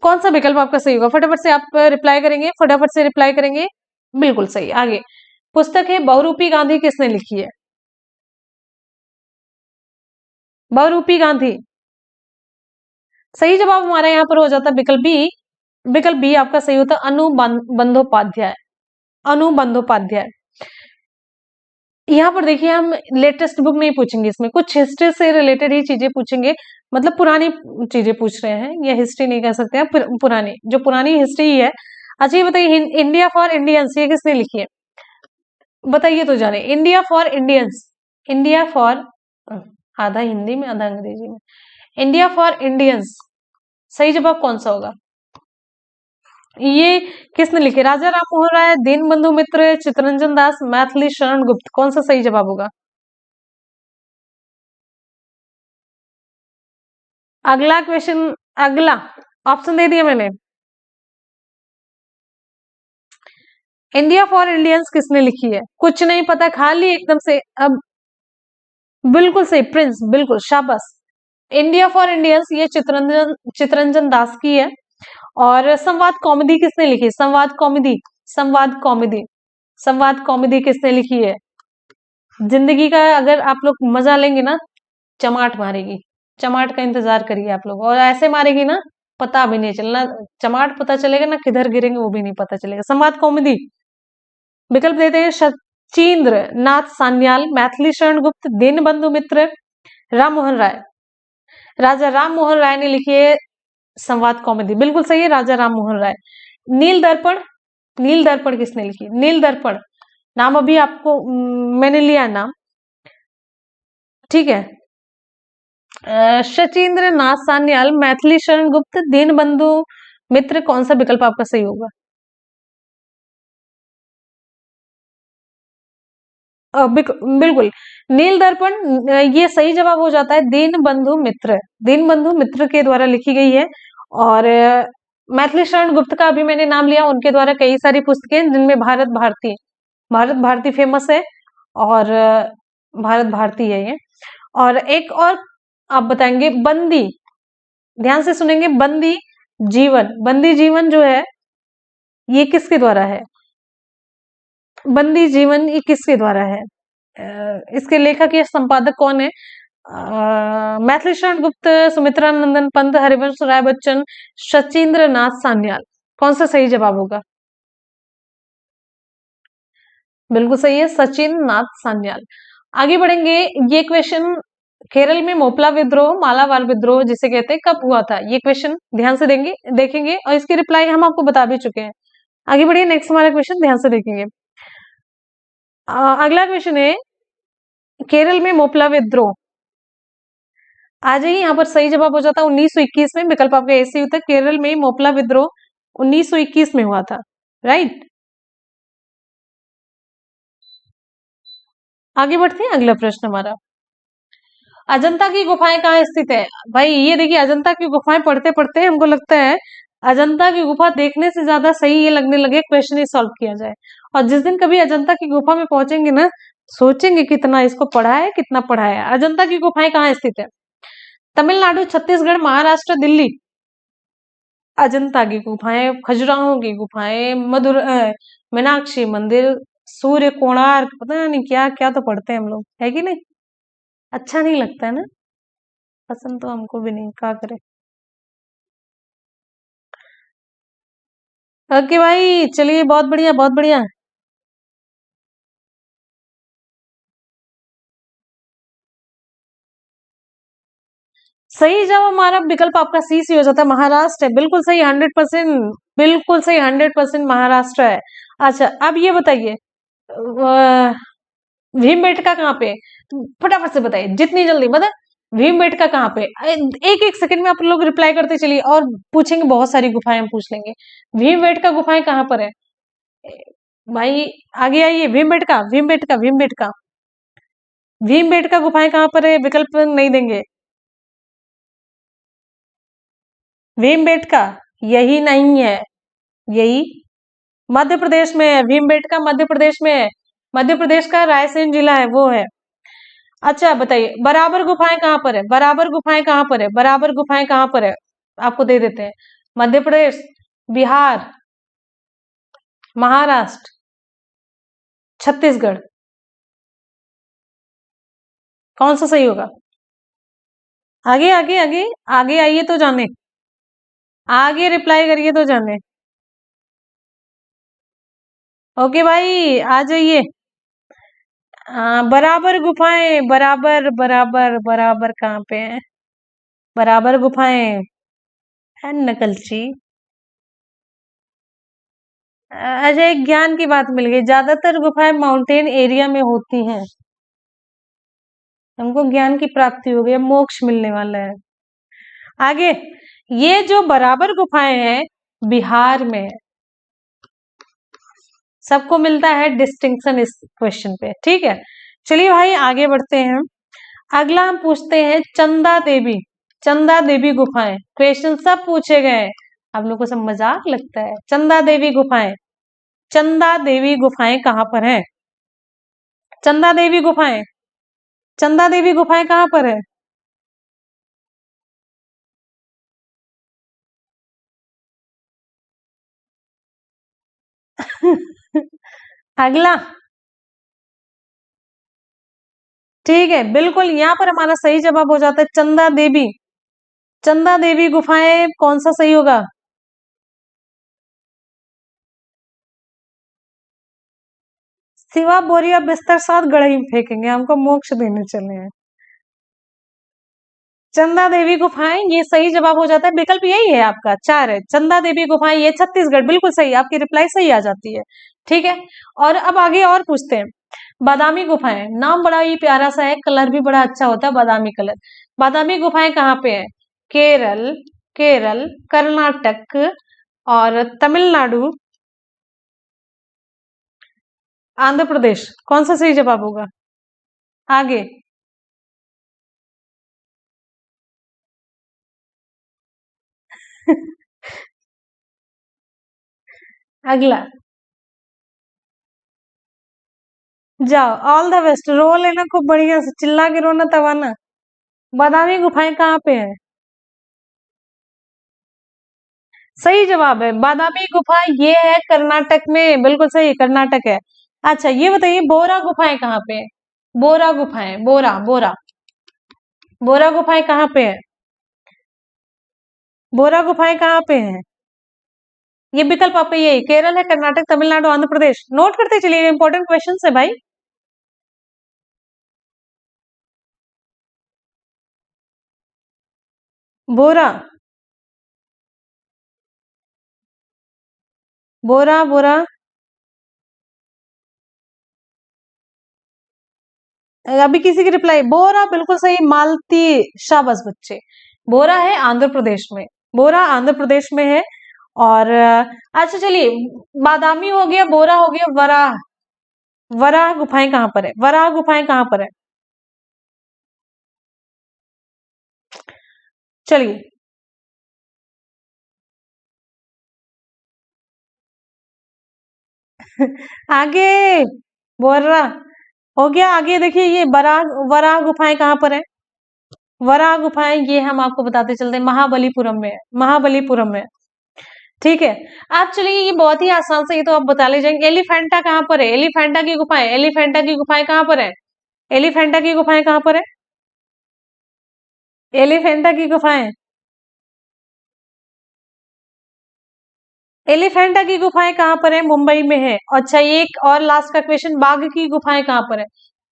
कौन सा विकल्प आपका सही होगा? फटाफट से आप रिप्लाई करेंगे, फटाफट से रिप्लाई करेंगे। बिल्कुल सही। आगे, पुस्तक है बहुरूपी गांधी किसने लिखी है? बहुरूपी गांधी, सही जवाब हमारा यहाँ पर हो जाता है विकल्प बी। विकल्प बी आपका सही होता है, अनुबंधोपाध्याय, अनुबंधोपाध्याय। यहाँ पर देखिए, हम लेटेस्ट बुक नहीं पूछेंगे, इसमें कुछ हिस्ट्री से रिलेटेड ही चीजें पूछेंगे, मतलब पुरानी चीजें पूछ रहे हैं, ये हिस्ट्री नहीं कह सकते हैं, पुरानी, जो पुरानी हिस्ट्री है। अच्छा ये बताइए, इंडिया फॉर इंडियंस ये किसने लिखी है? बताइए तो जाने, India for Indians, India for, आधा हिंदी में आधा अंग्रेजी में, इंडिया फॉर इंडियंस, सही जवाब कौन सा होगा? ये किसने लिखे? राजा राम मोहन राय, दीन बंधु मित्र, चित्तरंजन दास, मैथिली शरण गुप्त। कौन सा सही जवाब होगा? अगला क्वेश्चन, अगला ऑप्शन दे दिया मैंने। इंडिया फॉर इंडियंस किसने लिखी है? कुछ नहीं पता, खाली एकदम से। अब बिल्कुल सही, प्रिंस, बिल्कुल शाबाश। इंडिया फॉर इंडियंस ये चितरंजन चितरंजन दास की है। और संवाद कॉमेडी किसने लिखी? संवाद कॉमेडी, संवाद कॉमेडी, संवाद कॉमेडी किसने लिखी है? जिंदगी का अगर आप लोग मजा लेंगे ना, चमाट मारेगी, चमाट का इंतजार करिए आप लोग, और ऐसे मारेगी ना पता भी नहीं चलना, चमाट पता चलेगा ना, किधर गिरेंगे वो भी नहीं पता चलेगा। संवाद कॉमेडी। विकल्प देते हैं, सचिंद्र नाथ सान्याल, मैथिली शरण गुप्त, दीनबंधु मित्र, राम मोहन राय। राजा राम मोहन राय ने लिखी है संवाद कॉमेडी, बिल्कुल सही है, राजा राम मोहन राय। नील दर्पण, नील दर्पण किसने लिखी? नील दर्पण नाम अभी आपको मैंने लिया नाम, ठीक है। सचिंद्र नाथ सान्याल, मैथिली शरण गुप्त, दीनबंधु मित्र, कौन सा विकल्प आपका सही होगा? बिल्कुल नील दर्पण, ये सही जवाब हो जाता है। दीनबंधु मित्र, दीनबंधु मित्र के द्वारा लिखी गई है। और मैथिली शरण गुप्त का अभी मैंने नाम लिया, उनके द्वारा कई सारी पुस्तकें जिनमें भारत भारती, भारत भारती फेमस है, और भारत भारती है ये। और एक और आप बताएंगे, बंदी, ध्यान से सुनेंगे, बंदी जीवन, बंदी जीवन जो है ये किसके द्वारा है? बंदी जीवन ये किसके द्वारा है? इसके लेखक या संपादक कौन है? मैथिली शरण गुप्त, सुमित्रा नंदन पंत, हरिवंश राय बच्चन, सचिंद्र नाथ सान्याल, कौन सा सही जवाब होगा? बिल्कुल सही है, सचिन नाथ सान्याल। आगे बढ़ेंगे, ये क्वेश्चन, केरल में मोपला विद्रोह, मालाबार विद्रोह जिसे कहते हैं, कब हुआ था? ये क्वेश्चन ध्यान से देंगे, देखेंगे, और इसकी रिप्लाई हम आपको बता भी चुके हैं। आगे बढ़िए, नेक्स्ट हमारा क्वेश्चन ध्यान से देखेंगे। अगला क्वेश्चन है, केरल में मोपला विद्रोह, आ जाइए, यहाँ पर सही जवाब हो जाता है 1921 में, विकल्प आपका ऐसे होता है, केरल में मोपला विद्रोह 1921 में हुआ था, राइट। आगे बढ़ते हैं, अगला प्रश्न हमारा, अजंता की गुफाएं कहाँ स्थित है? भाई ये देखिए, अजंता की गुफाएं पढ़ते पढ़ते हमको लगता है अजंता की गुफा देखने से ज्यादा सही ये लगने लगे क्वेश्चन ही सॉल्व किया जाए। और जिस दिन कभी अजंता की गुफा में पहुंचेंगे ना, सोचेंगे कितना इसको पढ़ा है, कितना पढ़ा है। अजंता की गुफाएं कहाँ स्थित है? तमिलनाडु, छत्तीसगढ़, महाराष्ट्र, दिल्ली। अजंता की गुफाएं, खजुराहो की गुफाएं, मीनाक्षी मंदिर, सूर्य कोणार्क, पता नहीं क्या क्या तो पढ़ते हैं हम लोग, है कि नहीं? अच्छा नहीं लगता है ना, पसंद तो हमको भी नहीं, क्या करे। ओके भाई, चलिए, बहुत बढ़िया, बहुत बढ़िया। सही जवाब हमारा विकल्प आपका सी सी हो जाता है, महाराष्ट्र है, बिल्कुल सही, 100%, बिल्कुल सही, 100% महाराष्ट्र है। अच्छा, अब ये बताइए, भीमबेटका कहाँ पे है? फटाफट से बताइए, जितनी जल्दी मतलब, भीमबेटका कहाँ पे? एक एक सेकंड में आप लोग रिप्लाई करते चलिए, और पूछेंगे, बहुत सारी गुफाएं हम पूछ लेंगे। भीमबेटका गुफाएं कहाँ पर है भाई? आगे आइए, भीमबेटका, भीमबेटका, भीमबेटका, भीमबेटका गुफाएं कहाँ पर है? विकल्प नहीं देंगे। भीमबेटका यही नहीं है, यही मध्य प्रदेश में है, भीमबेटका मध्य प्रदेश में है, मध्य प्रदेश का रायसेन जिला है, वो है। अच्छा बताइए, बराबर गुफाएं कहाँ पर है? बराबर गुफाएं कहाँ पर है? बराबर गुफाएं कहाँ पर है? आपको दे देते हैं, मध्य प्रदेश, बिहार, महाराष्ट्र, छत्तीसगढ़, कौन सा सही होगा? आगे आगे आगे, आगे आइए तो जाने, आगे रिप्लाई करिए तो जाने। ओके भाई, आ जाइए। बराबर गुफाएं, बराबर बराबर बराबर कहाँ पे है? बराबर गुफाएं है, नकलची। अच्छा, एक ज्ञान की बात मिल गई, ज्यादातर गुफाएं माउंटेन एरिया में होती हैं। हमको ज्ञान की प्राप्ति हो गई, अब मोक्ष मिलने वाला है। आगे, ये जो बराबर गुफाएं हैं, बिहार में है। सबको मिलता है डिस्टिंक्शन इस क्वेश्चन पे, ठीक है। चलिए भाई, आगे बढ़ते हैं। अगला हम पूछते हैं, चंदा देवी, चंदा देवी गुफाएं, क्वेश्चन सब पूछे गए हैं। आप लोग को सब मजाक लगता है। चंदा देवी गुफाएं, चंदा देवी गुफाएं कहाँ पर है? चंदा देवी गुफाएं, चंदा देवी गुफाएं कहाँ पर है? अगला, ठीक है, बिल्कुल यहाँ पर हमारा सही जवाब हो जाता है चंदा देवी। चंदा देवी गुफाएं कौन सा सही होगा? शिवा बोरिया बिस्तर साथ गढ़ई में फेंकेंगे, हमको मोक्ष देने चले हैं। चंदा देवी गुफाएं ये सही जवाब हो जाता है। विकल्प यही है आपका, चार है। चंदा देवी गुफाएं ये छत्तीसगढ़, बिल्कुल सही, आपकी रिप्लाई सही आ जाती है। ठीक है, और अब आगे और पूछते हैं। बादामी गुफाएं, नाम बड़ा ही प्यारा सा है, कलर भी बड़ा अच्छा होता है, बादामी कलर। बादामी गुफाएं कहाँ पे है? केरल, केरल, कर्नाटक और तमिलनाडु, आंध्र प्रदेश, कौन सा सही जवाब होगा? आगे अगला, जाओ, ऑल द बेस्ट, रो लेना खूब बढ़िया से, चिल्ला के रोना तब आना। बादामी गुफाएं कहाँ पे है? सही जवाब है, बादामी गुफा ये है कर्नाटक में, बिल्कुल सही, कर्नाटक है। अच्छा ये बताइए, बोरा गुफाएं कहाँ पे है? बोरा गुफाएं, बोरा बोरा, बोरा गुफाएं कहाँ पे है? बोरा गुफाएं कहाँ पे है? ये विकल्प आपका यही, केरल है, कर्नाटक, तमिलनाडु, आंध्र प्रदेश। नोट करते चलिए, इंपॉर्टेंट क्वेश्चन है भाई। बोरा, बोरा बोरा, अभी किसी की रिप्लाई, बोरा बिल्कुल सही, मालती, शाबाश बच्चे। बोरा है आंध्र प्रदेश में, बोरा आंध्र प्रदेश में है। और अच्छा चलिए, बादामी हो गया, बोरा हो गया, वराह, वराह गुफाएं कहाँ पर है? वराह गुफाएं कहाँ पर है? चलिए, आगे, बोरा हो गया, आगे देखिए, ये वराह, वराह गुफाएं कहाँ पर है? वराह गुफाएं ये हम आपको बताते चलते हैं, महाबलीपुरम में है, महाबलीपुरम में। ठीक है, आप चलिए, ये बहुत ही आसान से, ये तो आप बता ले जाएंगे। एलिफेंटा कहाँ पर है? एलिफेंटा की गुफाएं, एलिफेंटा की गुफाएं कहाँ पर है? एलिफेंटा की गुफाएं कहाँ पर है? एलिफेंटा की गुफाएं, एलिफेंटा की गुफाएं कहाँ पर है? मुंबई में है। अच्छा, ये एक और लास्ट का क्वेश्चन, बाघ की गुफाएं कहाँ पर है?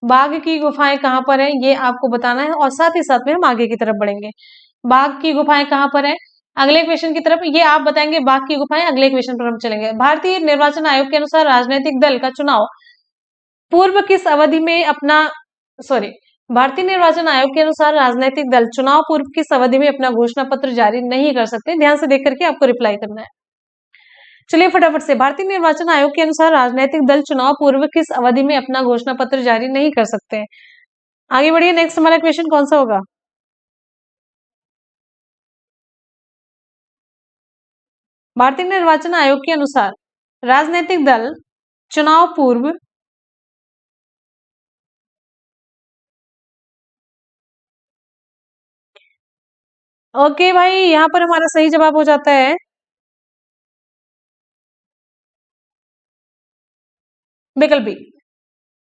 बाघ की गुफाएं कहाँ पर है, ये आपको बताना है, और साथ ही साथ में हम आगे की तरफ बढ़ेंगे। बाघ की गुफाएं कहाँ पर है? अगले क्वेश्चन की तरफ, ये आप बताएंगे बाघ की गुफाएं, अगले क्वेश्चन पर हम चलेंगे। भारतीय निर्वाचन आयोग के अनुसार राजनीतिक दल का चुनाव पूर्व किस अवधि में अपना, सॉरी, भारतीय निर्वाचन आयोग के अनुसार राजनीतिक दल चुनाव पूर्व किस अवधि में अपना घोषणा पत्र जारी नहीं कर सकते? ध्यान से देख करके आपको रिप्लाई करना है। चलिए फटाफट से, भारतीय निर्वाचन आयोग के अनुसार राजनीतिक दल चुनाव पूर्व किस अवधि में अपना घोषणा पत्र जारी नहीं कर सकते? आगे बढ़िए, नेक्स्ट हमारा क्वेश्चन कौन सा होगा? भारतीय निर्वाचन आयोग के अनुसार राजनीतिक दल चुनाव पूर्व, ओके भाई, यहाँ पर हमारा सही जवाब हो जाता है विकल्प बी,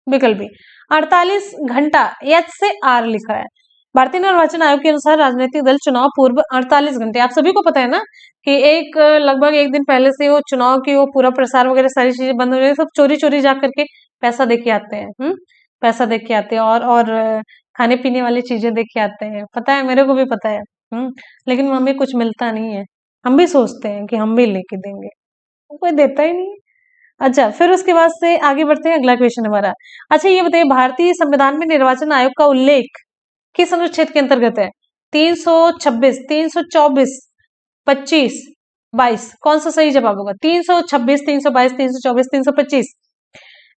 विकल्प बी, 48 घंटा, एच से आर लिखा है। भारतीय निर्वाचन आयोग के अनुसार राजनीतिक दल चुनाव पूर्व 48 घंटे, आप सभी को पता है ना कि एक लगभग एक दिन पहले से वो चुनाव की वो पूरा प्रसार वगैरह सारी चीजें बंद हो रही है, सब चोरी चोरी जा करके पैसा दे के आते हैं। पैसा दे के आते हैं, और खाने पीने वाली चीजें दे के आते हैं, पता है, मेरे को भी पता है। लेकिन हमें कुछ मिलता नहीं है, हम भी सोचते हैं कि हम भी लेके देंगे, कोई देता ही नहीं। अच्छा, फिर उसके बाद से आगे बढ़ते हैं, अगला क्वेश्चन हमारा। अच्छा ये बताइए, भारतीय संविधान में निर्वाचन आयोग का उल्लेख किस अनुच्छेद के अंतर्गत है? 326, 324, 25, 22, कौन सा सही जवाब होगा? 326, 322, 324, 325।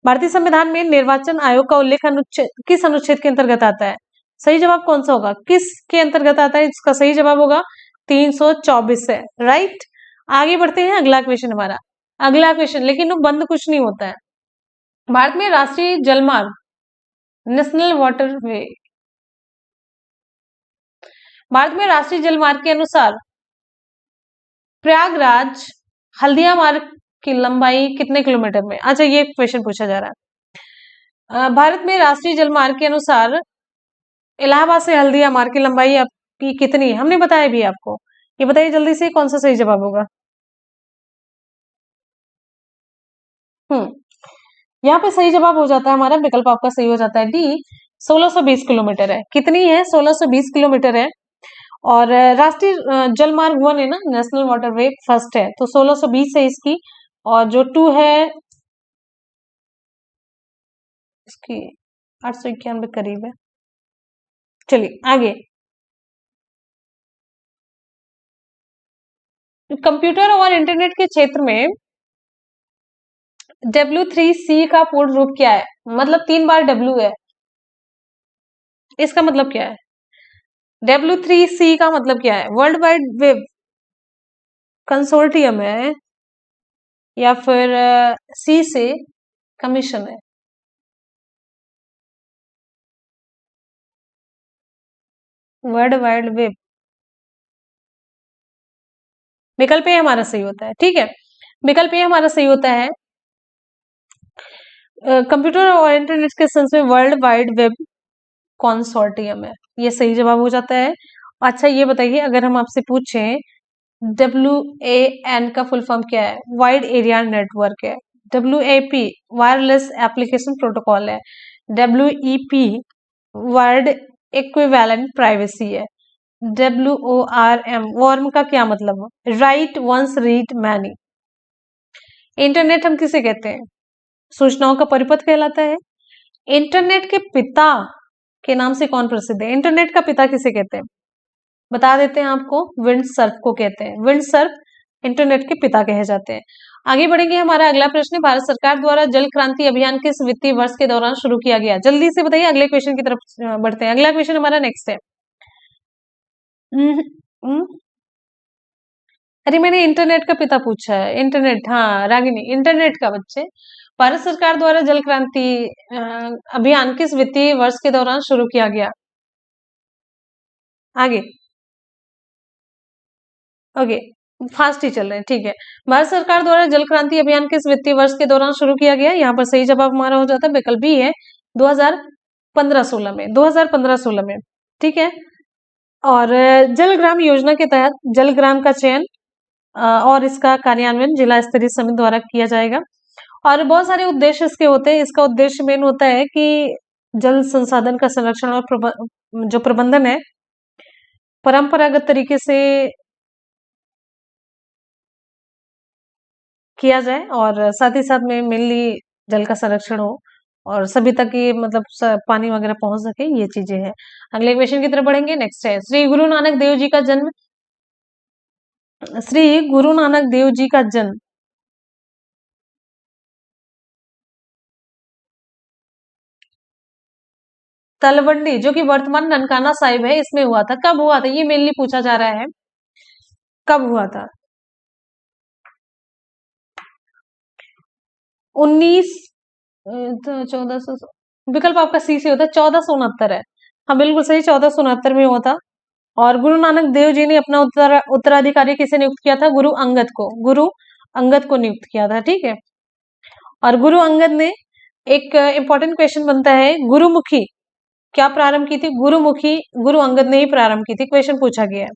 भारतीय संविधान में निर्वाचन आयोग का उल्लेख अनुच्छेद किस अनुच्छेद के अंतर्गत आता है? सही जवाब कौन सा होगा, किस के अंतर्गत आता है? इसका सही जवाब होगा 324 है, राइट। आगे बढ़ते हैं, अगला क्वेश्चन हमारा, अगला क्वेश्चन, लेकिन वो बंद कुछ नहीं होता है। भारत में राष्ट्रीय जलमार्ग, नेशनल वाटरवे, भारत में राष्ट्रीय जलमार्ग के अनुसार प्रयागराज हल्दिया मार्ग की लंबाई कितने किलोमीटर में? अच्छा, ये क्वेश्चन पूछा जा रहा है। भारत में राष्ट्रीय जलमार्ग के अनुसार इलाहाबाद से हल्दिया मार्ग की लंबाई आपकी कितनी है? हमने बताया भी आपको, ये बताइए जल्दी से कौन सा सही जवाब होगा। यहाँ पे सही जवाब हो जाता है हमारा, विकल्प आपका सही हो जाता है डी, 1620 किलोमीटर है। कितनी है? 1620 किलोमीटर है। और राष्ट्रीय जलमार्ग 1 है ना, नेशनल वाटरवे फर्स्ट है, तो 1620 है इसकी, और जो 2 है इसकी 891 करीब है। चलिए आगे, कंप्यूटर और इंटरनेट के क्षेत्र में W3C का पूर्ण रूप क्या है? मतलब 3 बार W है, इसका मतलब क्या है? W3C का मतलब क्या है? वर्ल्ड वाइड वेब कंसोर्टियम है, या फिर सी से कमीशन है? वर्ल्ड वाइड वेब, विकल्प ए हमारा सही होता है, ठीक है, विकल्प ए हमारा सही होता है। कंप्यूटर और इंटरनेट के सेंस में वर्ल्ड वाइड वेब कंसोर्टियम है, ये सही जवाब हो जाता है। अच्छा ये बताइए, अगर हम आपसे पूछें WAN का फुल फॉर्म क्या है? वाइड एरिया नेटवर्क है। WAP वायरलेस एप्लीकेशन प्रोटोकॉल है। WEP वर्ड इक्विवेलेंट प्राइवेसी है। WORM वॉर्म का क्या मतलब है? Write once read many. Internet हम किसे कहते हैं? सूचनाओं का परिपथ कहलाता है। इंटरनेट के पिता के नाम से कौन प्रसिद्ध है? इंटरनेट का पिता किसे कहते हैं? बता देते हैं आपको, विंड सर्फ को कहते हैं। विंड सर्फ इंटरनेट के पिता कहे जाते हैं। आगे बढ़ेंगे, हमारा अगला प्रश्न, भारत सरकार द्वारा जल क्रांति अभियान किस वित्तीय वर्ष के दौरान शुरू किया गया? जल्दी से बताइए, अगले क्वेश्चन की तरफ बढ़ते हैं। अगला क्वेश्चन हमारा नेक्स्ट है। हम्म, हम्म, अरे मैंने इंटरनेट का पिता पूछा है, इंटरनेट, हाँ रागिनी, इंटरनेट का बच्चे। भारत सरकार द्वारा जल क्रांति अभियान किस वित्तीय वर्ष के दौरान शुरू किया गया? आगे, ओके, फास्ट ही चल रहे हैं, ठीक है। भारत सरकार द्वारा जल क्रांति अभियान किस वित्तीय वर्ष के दौरान शुरू किया गया? यहाँ पर सही जवाब हमारा हो जाता है विकल्प बी है, 2015-16 में, 2015-16 में, ठीक है। और जलग्राम योजना के तहत जलग्राम का चयन और इसका कार्यान्वयन जिला स्तरीय समिति द्वारा किया जाएगा। और बहुत सारे उद्देश्य इसके होते हैं। इसका उद्देश्य मेन होता है कि जल संसाधन का संरक्षण और जो प्रबंधन है परंपरागत तरीके से किया जाए, और साथ ही साथ में मेनली जल का संरक्षण हो और सभी तक ये मतलब पानी वगैरह पहुंच सके, ये चीजें हैं। अगले क्वेश्चन की तरफ बढ़ेंगे। नेक्स्ट है, श्री गुरु नानक देव जी का जन्म, श्री गुरु नानक देव जी का जन्म तलवंडी, जो कि वर्तमान ननकाना साहिब है, इसमें हुआ था। कब हुआ था ये मेनली पूछा जा रहा है, कब हुआ था? 19 1400, विकल्प आपका सी से होता है, 1469 है। हाँ बिल्कुल सही, 1469 में हुआ था। और गुरु नानक देव जी ने अपना उत्तराधिकारी किसे नियुक्त किया था? गुरु अंगद को, गुरु अंगद को नियुक्त किया था, ठीक है। और गुरु अंगद ने, एक इंपॉर्टेंट क्वेश्चन बनता है, गुरुमुखी क्या प्रारंभ की थी? गुरुमुखी गुरु अंगद ने ही प्रारंभ की थी, क्वेश्चन पूछा गया है।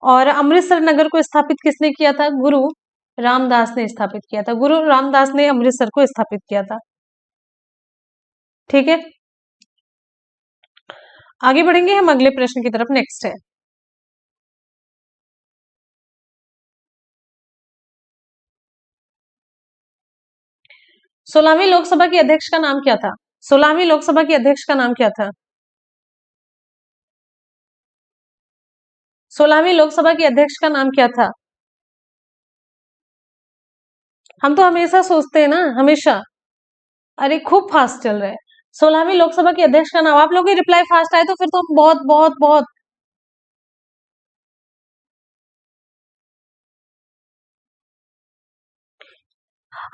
और अमृतसर नगर को स्थापित किसने किया था? गुरु रामदास ने स्थापित किया था, गुरु रामदास ने अमृतसर को स्थापित किया था, ठीक है। आगे बढ़ेंगे हम अगले प्रश्न की तरफ। नेक्स्ट है, 16वीं लोकसभा की अध्यक्ष का नाम क्या था? 16वीं लोकसभा की अध्यक्ष का नाम क्या था? 16वीं लोकसभा की अध्यक्ष का नाम क्या था? हम तो हमेशा सोचते हैं ना, हमेशा, अरे खूब फास्ट चल रहा है। 16वीं लोकसभा के अध्यक्ष का नाम। आप लोग की रिप्लाई फास्ट आए तो फिर तो बहुत बहुत बहुत।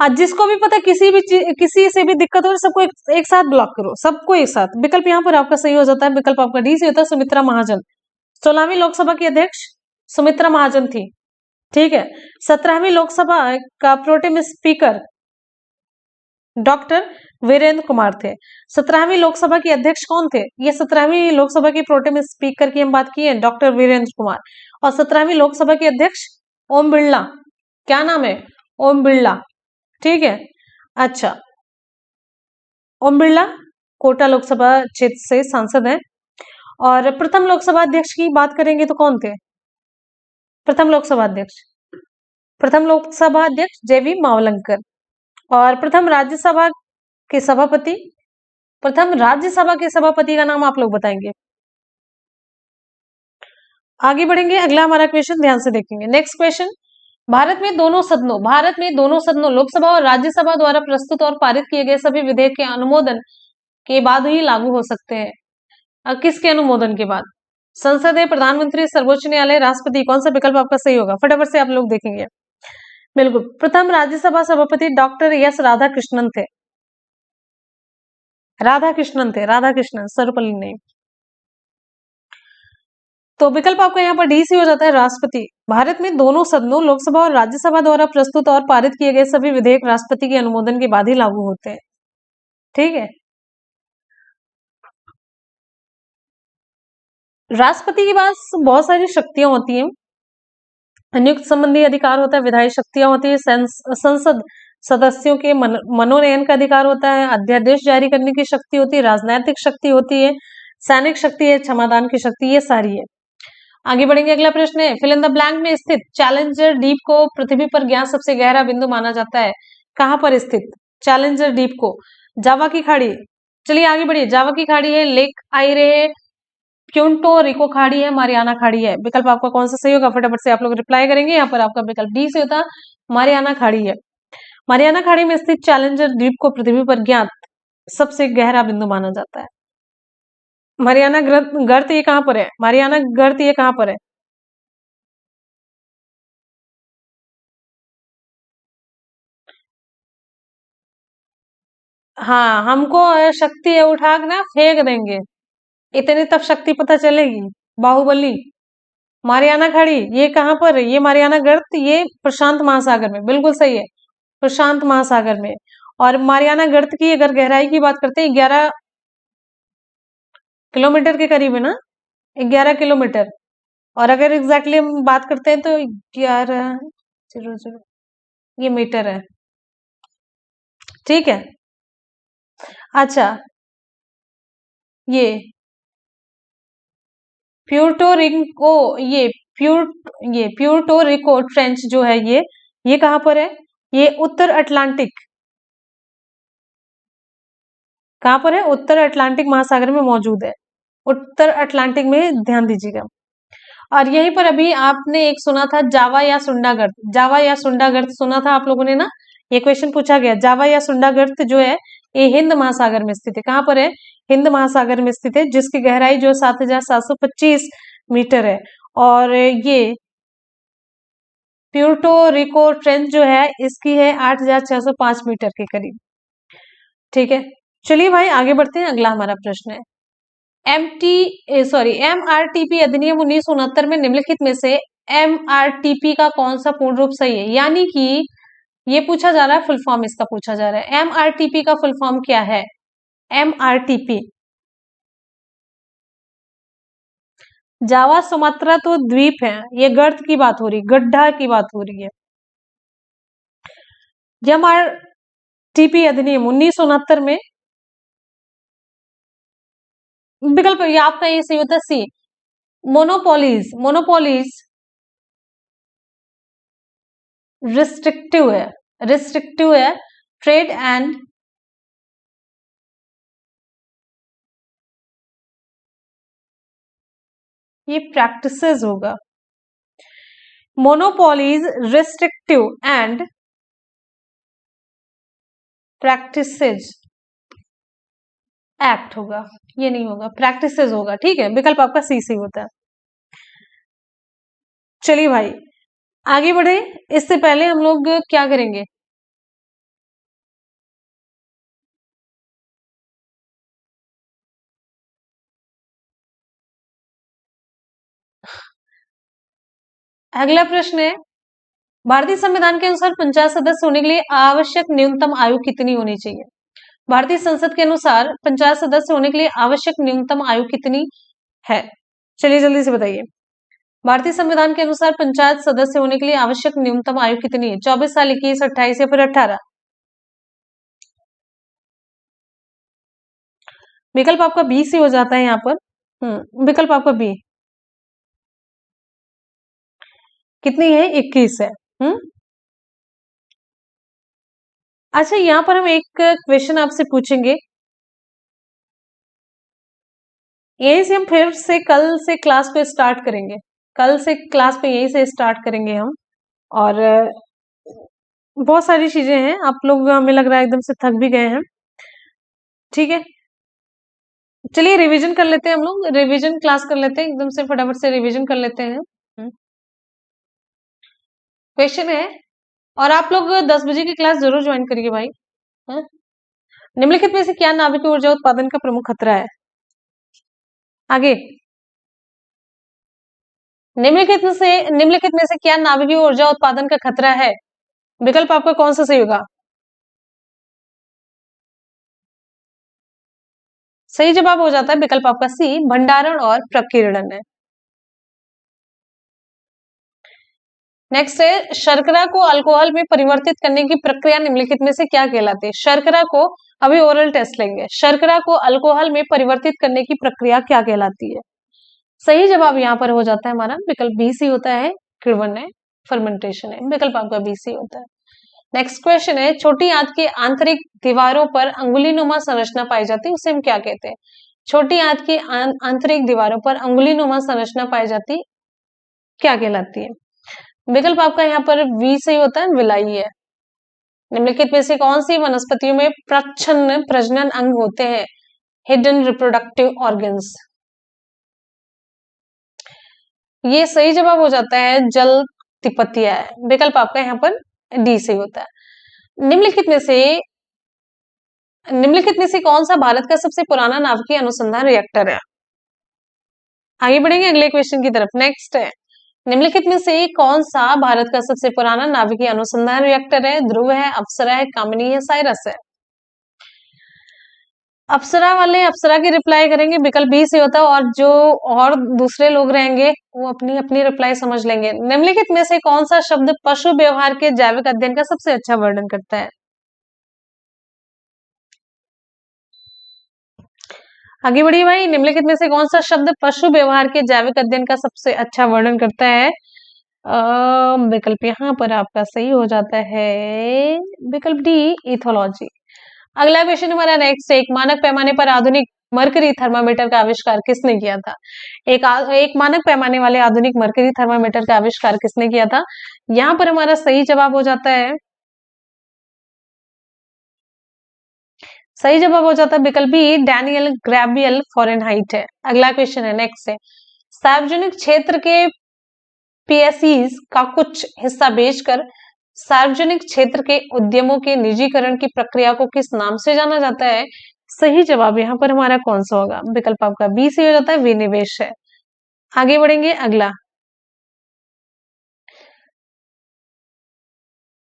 आज जिसको भी पता किसी से भी दिक्कत हो सबको एक साथ ब्लॉक करो, सबको एक साथ। विकल्प यहाँ पर आपका सही हो जाता है, विकल्प आपका डी से होता है, सुमित्रा महाजन। 16वीं लोकसभा की अध्यक्ष सुमित्रा महाजन थी, ठीक है। 17वीं लोकसभा का protem speaker doctor Virendra Kumar थे। 17वीं लोकसभा के अध्यक्ष कौन थे? ये 17वीं लोकसभा की प्रोटेम स्पीकर की हम बात की है, डॉक्टर वीरेंद्र कुमार। और 17वीं लोकसभा के अध्यक्ष ओम बिरला। क्या नाम है? ओम बिरला, ठीक है। अच्छा, ओम बिरला कोटा लोकसभा क्षेत्र से सांसद हैं। और प्रथम लोकसभा अध्यक्ष की बात करेंगे तो कौन थे? प्रथम लोकसभा अध्यक्ष जेवी मावलंकर। और प्रथम राज्यसभा के सभापति का नाम आप लोग बताएंगे। आगे बढ़ेंगे, अगला हमारा क्वेश्चन ध्यान से देखेंगे। नेक्स्ट क्वेश्चन, भारत में दोनों सदनों लोकसभा और राज्यसभा द्वारा प्रस्तुत और पारित किए गए सभी विधेयक के अनुमोदन के बाद ही लागू हो सकते हैं। किसके अनुमोदन के बाद? संसद है, प्रधानमंत्री, सर्वोच्च न्यायालय, राष्ट्रपति। कौन सा विकल्प आपका सही होगा? फटाफट से आप लोग देखेंगे। बिल्कुल, प्रथम राज्यसभा सभापति डॉक्टर एस राधाकृष्णन थे। राधाकृष्णन, सर्वपल्ली नहीं। तो विकल्प आपका यहाँ पर डी सी हो जाता है, राष्ट्रपति। भारत में दोनों सदनों लोकसभा और राज्यसभा द्वारा प्रस्तुत और पारित किए गए सभी विधेयक राष्ट्रपति के अनुमोदन के बाद ही लागू होते हैं, ठीक है। राष्ट्रपति के पास बहुत सारी शक्तियां होती हैं। नियुक्त संबंधी अधिकार होता है, विधायी शक्तियां होती है, संसद सदस्यों के मनोनयन का अधिकार होता है, अध्यादेश जारी करने की शक्ति होती है, राजनैतिक शक्ति होती है, सैनिक शक्ति है, क्षमादान की शक्ति, ये सारी है। आगे बढ़ेंगे, अगला प्रश्न है, फिल इन द ब्लैंक में स्थित चैलेंजर डीप को पृथ्वी पर ज्ञात सबसे गहरा बिंदु माना जाता है। कहां पर स्थित चैलेंजर डीप को? जावा की खाड़ी। चलिए आगे बढ़िए, जावा की खाड़ी है, लेक आइरे है, प्यूंटो रिको खाड़ी है, मारियाना खाड़ी है। विकल्प आपका कौन सा सही होगा? फटाफट से आप लोग रिप्लाई करेंगे। यहाँ पर आपका विकल्प डी से होता, मारियाना खाड़ी है। मारियाना खाड़ी में स्थित चैलेंजर द्वीप को पृथ्वी पर ज्ञात सबसे गहरा बिंदु माना जाता है। मारियाना गर्त ये कहां पर है? मारियाना गर्त ये कहां पर है? हाँ, हमको शक्ति है, उठा के ना फेंक देंगे, इतनी तब शक्ति पता चलेगी। बाहुबली। मारियाना खाड़ी ये कहां पर है? ये मारियाना गर्त ये प्रशांत महासागर में, बिल्कुल सही है, प्रशांत महासागर में। और मारियाना गर्त की अगर गहराई की बात करते हैं 11 किलोमीटर के करीब है ना, 11 किलोमीटर। और अगर एग्जैक्टली हम बात करते हैं तो 1100 ये मीटर है, ठीक है। अच्छा, ये प्यूर्टोरिको प्यूर्टोरिको ट्रेंच जो है ये कहां पर है? ये उत्तर अटलांटिक, कहां पर है? उत्तर अटलांटिक महासागर में मौजूद है, उत्तर अटलांटिक में, ध्यान दीजिएगा। और यहीं पर अभी आपने एक सुना था जावा या सुंडागर्त, जावा या सुंडागर्त सुना था आप लोगों ने ना, ये क्वेश्चन पूछा गया। जावा या सुंडागर्त जो है ये हिंद महासागर में स्थित है। कहां पर है? हिंद महासागर में स्थित है, जिसकी गहराई जो 7,725 मीटर है। और ये प्यूर्टो रिको ट्रेंच जो है इसकी है 8,605 मीटर के करीब, ठीक है। चलिए भाई आगे बढ़ते हैं, अगला हमारा प्रश्न है, एमआरटीपी अधिनियम 1969 में निम्नलिखित में से एमआरटीपी का कौन सा पूर्ण रूप सही है? यानी कि ये पूछा जा रहा है, फुल फॉर्म इसका पूछा जा रहा है। एमआरटीपी का फुल फॉर्म क्या है? एमआरटीपी, जावा सुमात्रा तो द्वीप है, ये गर्त की बात हो रही, गड्ढा की बात हो रही है। एमआरटीपी अधिनियम 1969 में, विकल्प ये आपका ये सही होता है सी, मोनोपोलीज रिस्ट्रिक्टिव है ट्रेड एंड ये प्रैक्टिसेस होगा, monopolies restrictive and practices act होगा, ये नहीं होगा, प्रैक्टिसेस होगा। ठीक है, विकल्प आपका सी से होता है। चलिए भाई आगे बढ़े, इससे पहले हम लोग क्या करेंगे, अगला प्रश्न है, भारतीय संविधान के अनुसार पंचायत सदस्य होने के लिए आवश्यक न्यूनतम आयु कितनी होनी चाहिए? भारतीय संसद के अनुसार पंचायत सदस्य होने के लिए आवश्यक न्यूनतम आयु कितनी है? चलिए जल्दी से बताइए। भारतीय संविधान के अनुसार पंचायत सदस्य होने के लिए आवश्यक न्यूनतम आयु कितनी है? 24 साल, 21, 28 या फिर 18? विकल्प आपका बी से हो जाता है यहाँ पर। विकल्प आपका बी कितनी है? 21 है। अच्छा, यहाँ पर हम एक क्वेश्चन आपसे पूछेंगे, यहीं से हम फिर से कल से क्लास को स्टार्ट करेंगे। कल से क्लास पे यहीं से स्टार्ट करेंगे हम। और बहुत सारी चीजें हैं, आप लोग हमें लग रहा है एकदम से थक भी गए हैं। ठीक है, चलिए रिवीजन कर लेते हैं, हम लोग रिवीजन क्लास कर लेते हैं, एकदम से फटाफट से रिवीजन कर लेते हैं। क्वेश्चन है, और आप लोग 10 बजे की क्लास जरूर ज्वाइन करिए भाई। हाँ? निम्नलिखित में से क्या नाभिकीय ऊर्जा उत्पादन का प्रमुख खतरा है? आगे, निम्नलिखित में से क्या नाभिकीय ऊर्जा उत्पादन का खतरा है? विकल्प आपका कौन सा सही होगा? सही जवाब हो जाता है विकल्प आपका सी, भंडारण और प्रकीर्णन है। नेक्स्ट है, शर्करा को अल्कोहल में परिवर्तित करने की प्रक्रिया निम्नलिखित में से क्या कहलाती है? शर्करा को, अभी ओरल टेस्ट लेंगे, शर्करा को अल्कोहल में परिवर्तित करने की प्रक्रिया क्या कहलाती है? सही जवाब यहाँ पर हो जाता है हमारा विकल्प बी सी होता है, किण्वन है, फर्मेंटेशन है। विकल्प आपका बी सी होता है। नेक्स्ट क्वेश्चन है, छोटी आंत के आंतरिक दीवारों पर अंगुलीनुमा संरचना पाई जाती है, उसे हम क्या कहते हैं? छोटी आंत की आंतरिक दीवारों पर अंगुलीनुमा संरचना पाई जाती क्या कहलाती है? विकल्प आपका यहाँ पर वी सही होता है, विलाई है। निम्नलिखित में से कौन सी वनस्पतियों में प्रच्छन्न प्रजनन अंग होते हैं? Hidden reproductive organs. ये सही जवाब हो जाता है जल तिपतिया है। विकल्प आपका यहाँ पर डी सही होता है। निम्नलिखित में से कौन सा भारत का सबसे पुराना नाभिकीय अनुसंधान रिएक्टर है? आगे बढ़ेंगे अगले क्वेश्चन की तरफ। नेक्स्ट है, निम्नलिखित में से कौन सा भारत का सबसे पुराना नाभिकीय अनुसंधान रिएक्टर है? ध्रुव है, अप्सरा है, कामिनी है, साइरस है? अप्सरा वाले अप्सरा की रिप्लाई करेंगे, विकल्प बी से होता है, और जो और दूसरे लोग रहेंगे वो अपनी अपनी रिप्लाई समझ लेंगे। निम्नलिखित में से कौन सा शब्द पशु व्यवहार के जैविक अध्ययन का सबसे अच्छा वर्णन करता है? आगे बढ़िए भाई, निम्नलिखित में से कौन सा शब्द पशु व्यवहार के जैविक अध्ययन का सबसे अच्छा वर्णन करता है? विकल्प यहाँ पर आपका सही हो जाता है विकल्प डी, इथोलॉजी। अगला क्वेश्चन हमारा नेक्स्ट, एक मानक पैमाने पर आधुनिक मरकरी थर्मामीटर का आविष्कार किसने किया था? एक मानक पैमाने वाले आधुनिक मरकरी थर्मामीटर का आविष्कार किसने किया था? यहाँ पर हमारा सही जवाब हो जाता है, सही जवाब हो जाता है विकल्प बी, डैनियल ग्रेवियल फॉरेनहाइट है। अगला क्वेश्चन है नेक्स्ट है, सार्वजनिक क्षेत्र के पीएसईज का कुछ हिस्सा बेचकर सार्वजनिक क्षेत्र के उद्यमों के निजीकरण की प्रक्रिया को किस नाम से जाना जाता है? सही जवाब यहाँ पर हमारा कौन सा होगा? विकल्प आपका बी से हो जाता है, विनिवेश है। आगे बढ़ेंगे अगला,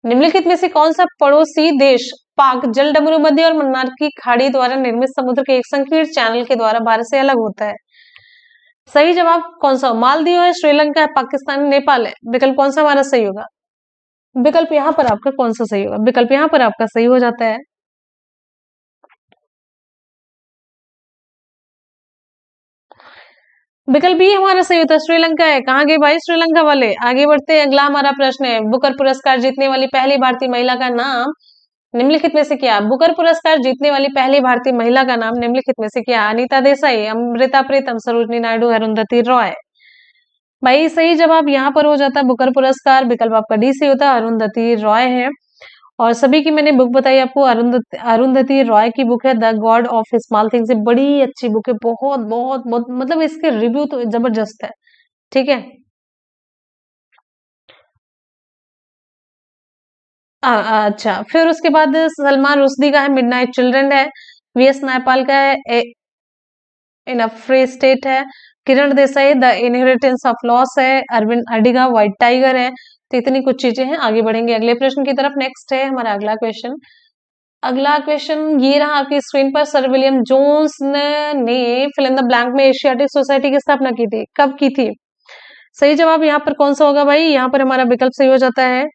निम्नलिखित में से कौन सा पड़ोसी देश पाक जल डमरू मध्य और मन्नार की खाड़ी द्वारा निर्मित समुद्र के एक संकीर्ण चैनल के द्वारा भारत से अलग होता है? सही जवाब कौन सा? मालदीव है, श्रीलंका है, पाकिस्तान, नेपाल है? विकल्प कौन सा हमारा सही होगा? विकल्प यहाँ पर आपका कौन सा सही होगा? विकल्प यहाँ पर आपका सही हो जाता है, विकल्प बी हमारा सही होता है, श्रीलंका है। कहाँ गए भाई श्रीलंका वाले? आगे बढ़ते हैं, अगला हमारा प्रश्न है, बुकर पुरस्कार जीतने वाली पहली भारतीय महिला का नाम निम्नलिखित में से क्या? बुकर पुरस्कार जीतने वाली पहली भारतीय महिला का नाम निम्नलिखित में से क्या? अनीता देसाई, अमृता प्रीतम, सरोजनी नायडू, अरुंधति रॉय? भाई सही जवाब यहाँ पर हो जाता है बुकर पुरस्कार, विकल्प आपका डी से होता है, अरुंधति रॉय है। और सभी की मैंने बुक बताई आपको, अरुंधति रॉय की बुक है the God of small things, बड़ी अच्छी बुक है, बहुत बहुत बहुत, मतलब इसके रिव्यू तो जबरदस्त है। ठीक है। अच्छा, फिर उसके बाद सलमान रुश्दी का है मिडनाइट चिल्ड्रन है, वीएस नायपाल का है इन अ फ्री स्टेट है, Kiran Desai The Inheritance of Loss है, अरविंद अडिगा व्हाइट टाइगर है। तो इतनी कुछ चीजें हैं। आगे बढ़ेंगे अगले प्रश्न की तरफ। नेक्स्ट है हमारा अगला क्वेश्चन। अगला क्वेश्चन ये रहा आपकी स्क्रीन पर। सर विलियम जोन्स ने फिल इन द ब्लैंक में एशियाटिक सोसाइटी की स्थापना की थी, कब की थी? सही जवाब यहाँ पर कौन सा होगा भाई? यहाँ पर हमारा विकल्प सही हो जाता है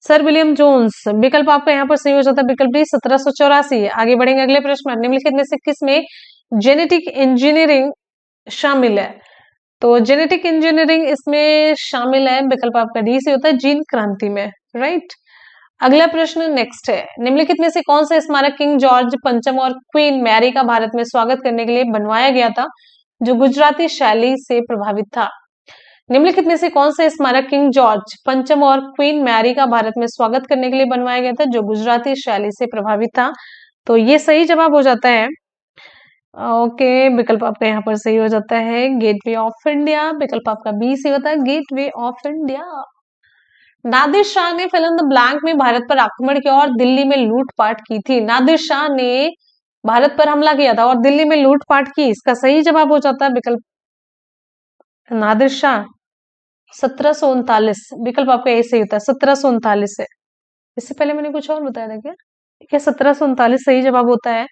सर विलियम जोन्स। विकल्प आपका यहाँ पर सही हो जाता है विकल्प डी 1784। आगे बढ़ेंगे अगले प्रश्न में। निम्नलिखित में से किसमें जेनेटिक इंजीनियरिंग शामिल है? तो जेनेटिक इंजीनियरिंग इसमें शामिल है, विकल्प आपका डी से होता है जीन क्रांति में, राइट। अगला प्रश्न नेक्स्ट है। निम्नलिखित में से कौन सा स्मारक किंग जॉर्ज पंचम और क्वीन मैरी का भारत में स्वागत करने के लिए बनवाया गया था, जो गुजराती शैली से प्रभावित था? निम्नलिखित में से कौन सा स्मारक किंग जॉर्ज पंचम और क्वीन मैरी का भारत में स्वागत करने के लिए बनवाया गया था, जो गुजराती शैली से प्रभावित था? तो ये सही जवाब हो जाता है ओके, विकल्प आपका यहाँ पर सही हो जाता है गेटवे ऑफ इंडिया। विकल्प आपका बी सही होता है gateway of India. Nadir Shah ने फिल्म द ब्लैंक में भारत पर आक्रमण किया और दिल्ली में लूटपाट की थी। नादिर शाह ने भारत पर हमला किया था और दिल्ली में लूटपाट की, इसका सही जवाब हो जाता है विकल्प नादिर शाह 1739। विकल्प आपका ये सही होता है 1739 है। इससे पहले मैंने कुछ और बताया था क्या? ठीक है, 1739 सही जवाब होता है।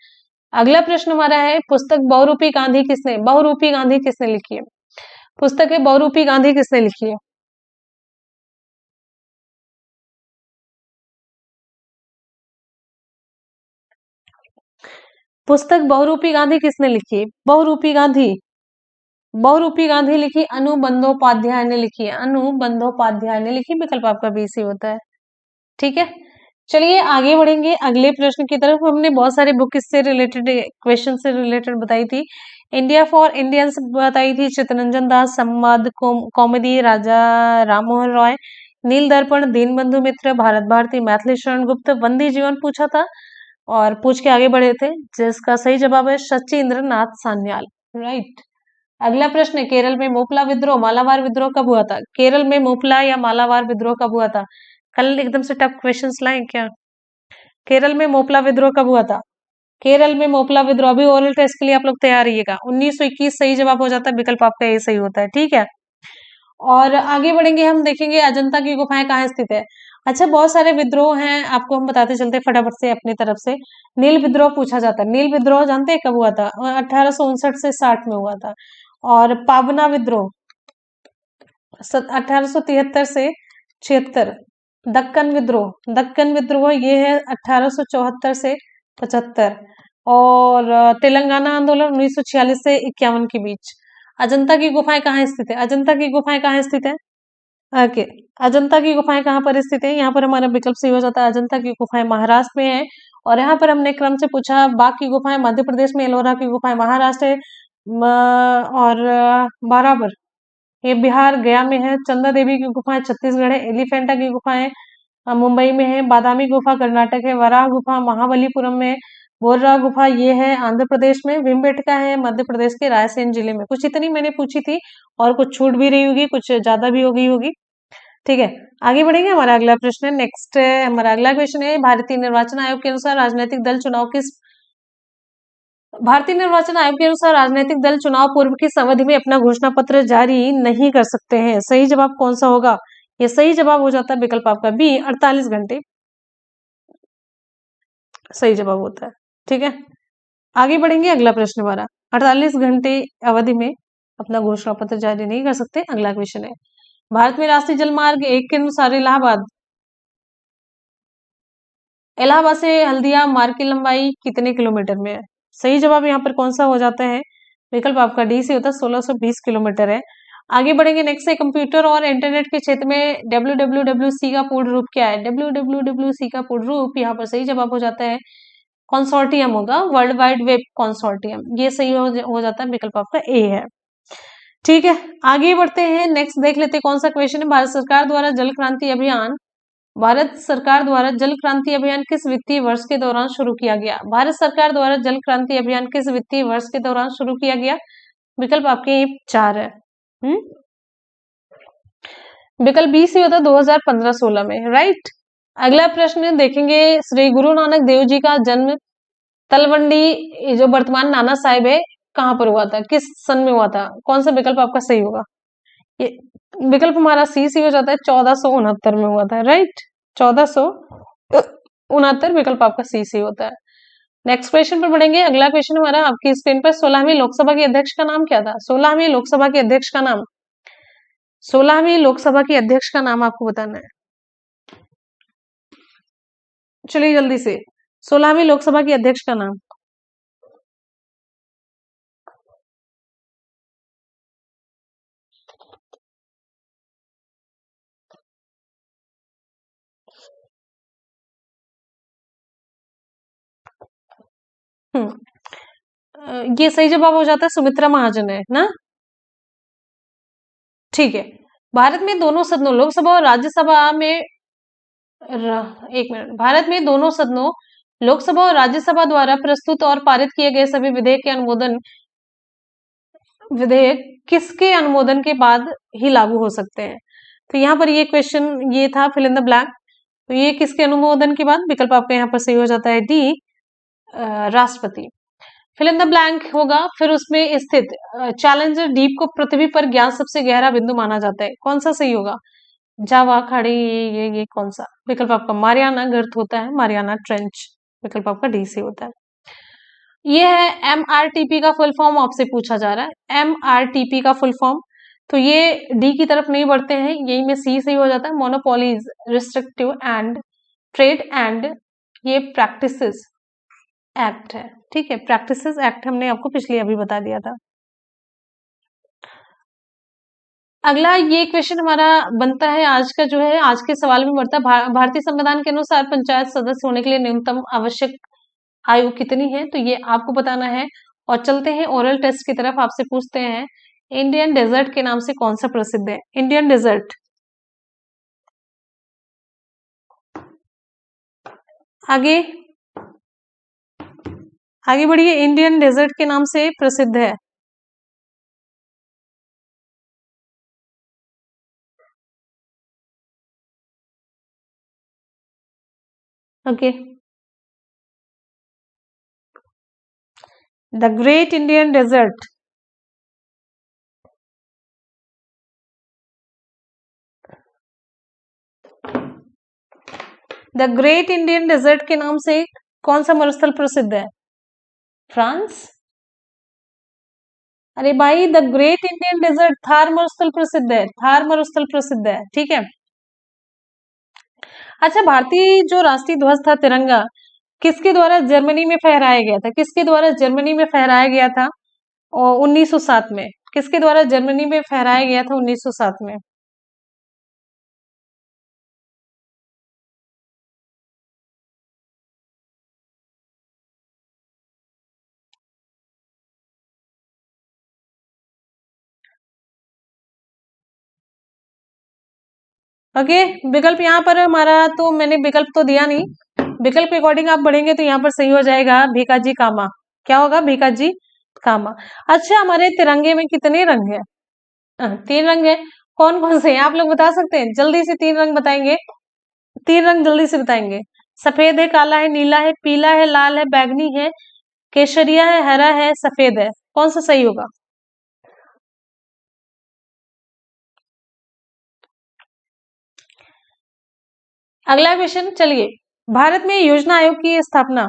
अगला प्रश्न हमारा है पुस्तक बहुरूपी गांधी किसने लिखी है? पुस्तक है बहुरूपी गांधी किसने लिखी है? पुस्तक बहुरूपी गांधी किसने लिखी है? बहुरूपी गांधी लिखी अनुबंधोपाध्याय ने लिखी है, अनुबंधोपाध्याय ने लिखी। विकल्प आपका बी सी होता है। ठीक है, चलिए आगे बढ़ेंगे अगले प्रश्न की तरफ। हमने बहुत सारे बुक से रिलेटेड क्वेश्चन से रिलेटेड बताई थी। इंडिया फॉर इंडियंस बताई थी चित्तरंजन दास, संवाद कौमुदी राजा राममोहन रॉय, नील दर्पण दीनबंधु मित्र, भारत भारती मैथिली शरण गुप्त, वंदे जीवन पूछा था और पूछ के आगे बढ़े थे, जिसका सही जवाब है सचिंद्र नाथ सान्याल, राइट। अगला प्रश्न है केरल में मोपला विद्रोह मालाबार विद्रोह कब हुआ था? केरल में मोपला या मालाबार विद्रोह कब हुआ था? कल एकदम से टफ क्वेश्चंस लाएं क्या? केरल में मोपला विद्रोह कब हुआ था? केरल में मोपला विद्रोह, अभी ओरल टेस्ट के लिए आप लोग तैयार रहिएगा। 1921 सही जवाब हो जाता है, विकल्प आपका ये सही होता है। ठीक है, और आगे बढ़ेंगे हम देखेंगे अजंता की गुफाएं कहाँ स्थित है। अच्छा, बहुत सारे विद्रोह हैं, आपको हम बताते चलते फटाफट से अपनी तरफ से। नील विद्रोह पूछा जाता है, नील विद्रोह जानते हैं कब हुआ था? 1859 से 60 में हुआ था। और पाबना विद्रोह 1873 से 76। दक्कन विद्रोह ये है 1874 से 75। और तेलंगाना आंदोलन 1946 से 51 के बीच। अजंता की गुफाएं कहाँ स्थित है? अजंता की गुफाएं कहाँ स्थित है? ओके, अजंता की गुफाएं कहाँ पर स्थित है? यहाँ पर हमारा विकल्प सही हो जाता है अजंता की गुफाएं महाराष्ट्र में है। और यहाँ पर हमने क्रम से पूछा बाघ की गुफाएं मध्य प्रदेश में, एलोरा की गुफाएं महाराष्ट्र है, और बाराबर ये बिहार गया में है, चंदा देवी की गुफाएं छत्तीसगढ़ है, एलिफेंटा की गुफाएं मुंबई में है, बादामी गुफा कर्नाटक है, वराह गुफा महाबलीपुरम में, बोर्रा गुफा ये है आंध्र प्रदेश में, भीमबेटका है मध्य प्रदेश के रायसेन जिले में। कुछ इतनी मैंने पूछी थी और कुछ छूट भी रही होगी, कुछ ज्यादा भी हो गई होगी। ठीक है, आगे बढ़ेंगे। हमारा अगला प्रश्न है नेक्स्ट, हमारा अगला क्वेश्चन है भारतीय निर्वाचन आयोग के अनुसार राजनीतिक दल चुनाव पूर्व की अवधि में अपना घोषणा पत्र जारी नहीं कर सकते हैं। सही जवाब कौन सा होगा? ये सही जवाब हो जाता है विकल्प आपका बी 48 घंटे सही जवाब होता है। ठीक है, आगे बढ़ेंगे। अगला प्रश्न हमारा 48 घंटे अवधि में अपना घोषणा पत्र जारी नहीं कर सकते। अगला क्वेश्चन है भारत में राष्ट्रीय जलमार्ग 1 के अनुसार इलाहाबाद से हल्दिया मार्ग की लंबाई कितने किलोमीटर में है? सही जवाब यहाँ पर कौन सा हो जाता है? विकल्प आपका डी से होता है 1620 किलोमीटर है। आगे बढ़ेंगे नेक्स्ट है कंप्यूटर और इंटरनेट के क्षेत्र में WWWC का पूर्ण रूप क्या है? WWWC का पूर्ण रूप यहाँ पर सही जवाब हो जाता है कंसोर्टियम होगा, वर्ल्ड वाइड वेब कंसोर्टियम, ये सही हो जाता है, विकल्प आपका ए है। ठीक है, आगे बढ़ते हैं। नेक्स्ट देख लेते हैं कौन सा क्वेश्चन है। भारत सरकार द्वारा जल क्रांति अभियान, भारत सरकार द्वारा जल क्रांति अभियान किस वित्तीय वर्ष के दौरान शुरू किया गया? भारत सरकार द्वारा जल क्रांति अभियान किस वित्तीय वर्ष के दौरान शुरू किया गया? विकल्प आपके 4 है। विकल्प बी सी होता 2015-16 में, राइट। अगला प्रश्न देखेंगे, श्री गुरु नानक देव जी का जन्म तलवंडी जो वर्तमान नाना साहिब है कहाँ पर हुआ था, किस सन में हुआ था? कौन सा विकल्प आपका सही होगा? ये विकल्प हमारा सी हो जाता है, 1469 में हुआ था, राइट। 1469 विकल्प आपका सी होता है। नेक्स्ट क्वेश्चन पर बढ़ेंगे। अगला क्वेश्चन हमारा आपकी स्क्रीन पर, 16वीं लोकसभा के अध्यक्ष का नाम क्या था? 16वीं लोकसभा के अध्यक्ष का नाम, 16वीं लोकसभा के अध्यक्ष का नाम आपको बताना है। चलिए जल्दी से, 16वीं लोकसभा के अध्यक्ष का नाम। ये सही जवाब हो जाता है, सुमित्रा महाजन है ना। ठीक है। भारत में दोनों सदनों लोकसभा और राज्यसभा में एक मिनट, भारत में दोनों सदनों लोकसभा और राज्यसभा द्वारा प्रस्तुत और पारित किए गए सभी विधेयक किसके अनुमोदन के बाद ही लागू हो सकते हैं? तो यहाँ पर ये क्वेश्चन ये था, फिल इन द ब्लैंक। तो ये किसके अनुमोदन के बाद? विकल्प आपका यहाँ पर सही हो जाता है डी, राष्ट्रपति। फिल इन द ब्लैंक होगा, फिर उसमें स्थित चैलेंजर द्वीप को पृथ्वी पर ज्ञात सबसे गहरा बिंदु माना जाता है, कौन सा सही होगा? जावा खाड़ी, ये कौन सा? विकल्प आपका मारियाना गर्त होता है, मारियाना ट्रेंच। विकल्प आपका डी से होता है। ये है एमआरटीपी का फुल फॉर्म, आपसे पूछा जा रहा है एमआरटीपी का फुल फॉर्म। तो ये डी की तरफ नहीं बढ़ते हैं, यही में सी सही हो जाता है, monopolies restrictive and trade and ये प्रैक्टिसेस एक्ट है। ठीक है, प्रैक्टिसेस एक्ट हमने आपको पिछले अभी बता दिया था। अगला ये क्वेश्चन हमारा बनता है आज का, जो है आज के सवाल में बढ़ता है, भारतीय संविधान के अनुसार पंचायत सदस्य होने के लिए न्यूनतम आवश्यक आयु कितनी है? तो ये आपको बताना है। और चलते हैं ओरल टेस्ट की तरफ, आपसे पूछते हैं इंडियन डेजर्ट के नाम से कौन सा प्रसिद्ध है? इंडियन डेजर्ट, आगे आगे बढ़िए, इंडियन डेजर्ट के नाम से प्रसिद्ध है। Okay, the great Indian desert. The great Indian desert के नाम से कौन सा मरुस्थल प्रसिद्ध है? फ्रांस? अरे भाई, the great Indian desert Thar मरुस्थल प्रसिद्ध है, थार मरुस्थल प्रसिद्ध है। ठीक है। अच्छा, भारतीय जो राष्ट्रीय ध्वज था तिरंगा, किसके द्वारा जर्मनी में फहराया गया था? किसके द्वारा जर्मनी में फहराया गया था? और 1907 में किसके द्वारा जर्मनी में फहराया गया था? 1907 में। ओके, विकल्प यहाँ पर हमारा, तो मैंने विकल्प तो दिया नहीं, विकल्प के अकॉर्डिंग आप बढ़ेंगे तो यहाँ पर सही हो जाएगा भीकाजी कामा। क्या होगा? भीकाजी कामा। अच्छा, हमारे तिरंगे में कितने रंग है? 3 रंग है। कौन कौन से हैं आप लोग बता सकते हैं? जल्दी से 3 रंग बताएंगे, 3 रंग जल्दी से बताएंगे। सफेद है, काला है, नीला है, पीला है, लाल है, बैगनी है, केसरिया है, हरा है, सफेद है, कौन सा सही होगा? अगला क्वेश्चन, चलिए। भारत में योजना आयोग की स्थापना,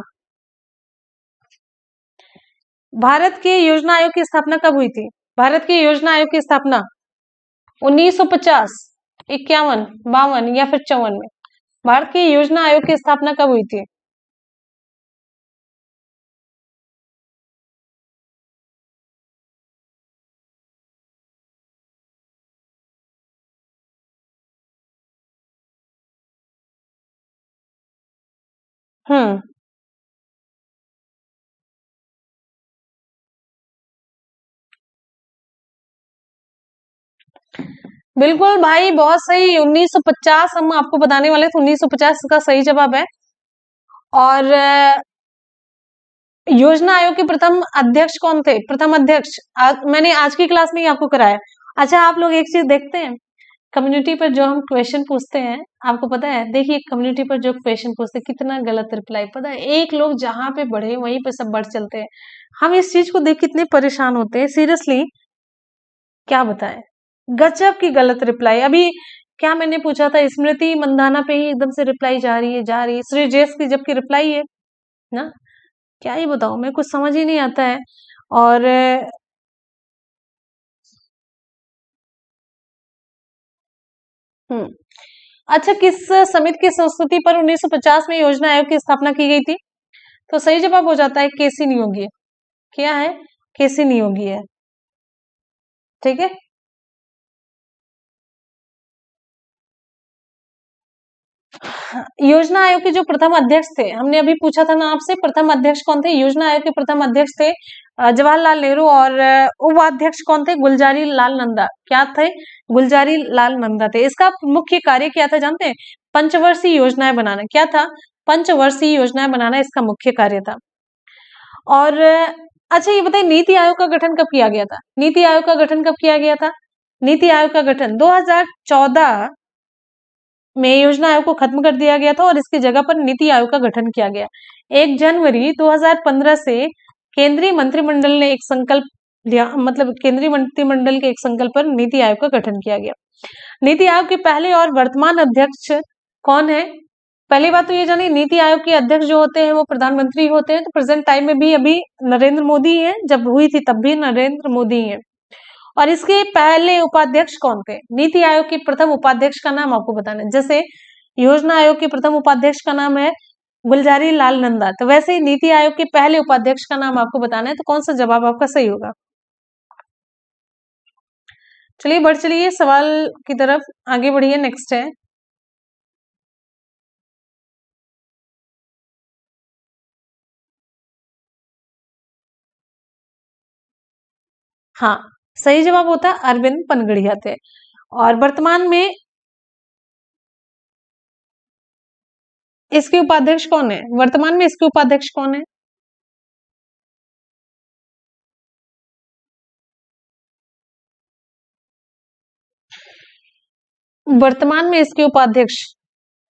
भारत के योजना आयोग की स्थापना कब हुई थी? भारत के योजना आयोग की स्थापना 1950, 51, 52 या फिर 54 में? भारत की योजना आयोग की स्थापना कब हुई थी? हम्म, बिल्कुल भाई, बहुत सही। 1950 हम आपको बताने वाले थे, 1950 का सही जवाब है। और योजना आयोग के प्रथम अध्यक्ष कौन थे? प्रथम अध्यक्ष मैंने आज की क्लास में ही आपको कराया। अच्छा, आप लोग एक चीज देखते हैं, कम्युनिटी पर जो हम क्वेश्चन पूछते हैं, आपको पता है, देखिए कम्युनिटी पर जो क्वेश्चन पूछते हैं कितना गलत रिप्लाई, पता है, एक लोग जहां पे बढ़े वहीं पे सब बढ़ चलते हैं। हम इस चीज को देख कितने परेशान होते हैं, सीरियसली क्या बताएं। गजब की गलत रिप्लाई। अभी क्या मैंने पूछा था, स्मृति मंदाना पे ही एकदम से रिप्लाई जा रही है, जा रही है, श्रेयस की जबकि रिप्लाई है ना। क्या ही बताऊं, मैं कुछ समझ ही नहीं आता है। और हम्म अच्छा, किस समिति की संस्कृति पर 1950 में योजना आयोग की स्थापना की गई थी? तो सही जवाब हो जाता है केसी नियोगी। क्या है? केसी नियोगी है। ठीक है। योजना आयोग के जो प्रथम अध्यक्ष थे, हमने अभी पूछा था ना आपसे, प्रथम अध्यक्ष कौन थे? योजना आयोग के प्रथम अध्यक्ष थे जवाहरलाल नेहरू। और उपाध्यक्ष कौन थे? गुलजारी लाल नंदा। क्या थे? गुलजारी लाल नंदा थे। इसका मुख्य कार्य क्या था जानते हैं? पंचवर्षीय योजनाएं बनाना। क्या था? पंचवर्षीय योजनाएं बनाना इसका मुख्य कार्य था। और अच्छा, ये बताइए नीति आयोग का गठन कब किया गया था? नीति आयोग का गठन कब किया गया था? नीति आयोग का गठन 2014 में योजना आयोग को खत्म कर दिया गया था और इसकी जगह पर नीति आयोग का गठन किया गया। 1 जनवरी 2015 से केंद्रीय मंत्रिमंडल ने एक संकल्प लिया, मतलब केंद्रीय मंत्रिमंडल के एक संकल्प पर नीति आयोग का गठन किया गया। नीति आयोग के पहले और वर्तमान अध्यक्ष कौन है? पहली बात तो ये जानिए, नीति आयोग के अध्यक्ष जो होते हैं वो प्रधानमंत्री होते हैं। तो प्रेजेंट टाइम में भी अभी नरेंद्र मोदी है, जब हुई थी तब भी नरेंद्र मोदी है। और इसके पहले उपाध्यक्ष कौन थे? नीति आयोग के प्रथम उपाध्यक्ष का नाम आपको बताना है। जैसे योजना आयोग के प्रथम उपाध्यक्ष का नाम है गुलजारी लाल नंदा, तो वैसे ही नीति आयोग के पहले उपाध्यक्ष का नाम आपको बताना है। तो कौन सा जवाब आपका सही होगा? चलिए बढ़ चलिए सवाल की तरफ, आगे बढ़िए। नेक्स्ट है, हाँ, सही जवाब होता है अरविंद पनगड़िया थे। और वर्तमान में इसके उपाध्यक्ष कौन है? वर्तमान में इसके उपाध्यक्ष कौन है? वर्तमान में इसके उपाध्यक्ष,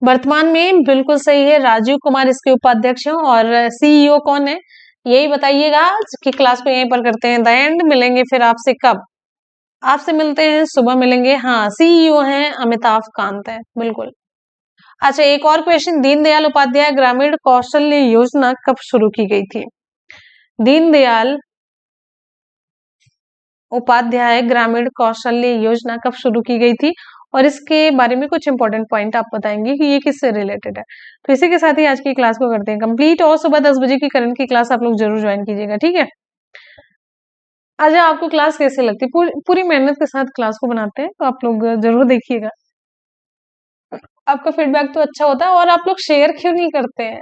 वर्तमान में बिल्कुल सही है, राजीव कुमार इसके उपाध्यक्ष हैं। और सीईओ कौन है? यही बताइएगा। आज की क्लास को यहीं पर करते हैं द एंड। मिलेंगे फिर आपसे कब? आपसे मिलते हैं सुबह मिलेंगे। हाँ, सीईओ हैं अमिताभ कांत है, बिल्कुल। अच्छा, एक और क्वेश्चन, दीनदयाल उपाध्याय ग्रामीण कौशल्य योजना कब शुरू की गई थी? दीनदयाल उपाध्याय ग्रामीण कौशल्य योजना कब शुरू की गई थी? और इसके बारे में कुछ इंपॉर्टेंट पॉइंट आप बताएंगे कि ये किससे रिलेटेड है। तो इसी के साथ ही आज की क्लास को करते हैं कंप्लीट। और सुबह 10 बजे की करंट की क्लास आप लोग जरूर ज्वाइन कीजिएगा, ठीक है। अच्छा, आपको क्लास कैसे लगती है? पूरी मेहनत के साथ क्लास को बनाते हैं, तो आप लोग जरूर देखिएगा। आपका फीडबैक तो अच्छा होता है। और आप लोग शेयर क्यों नहीं करते हैं?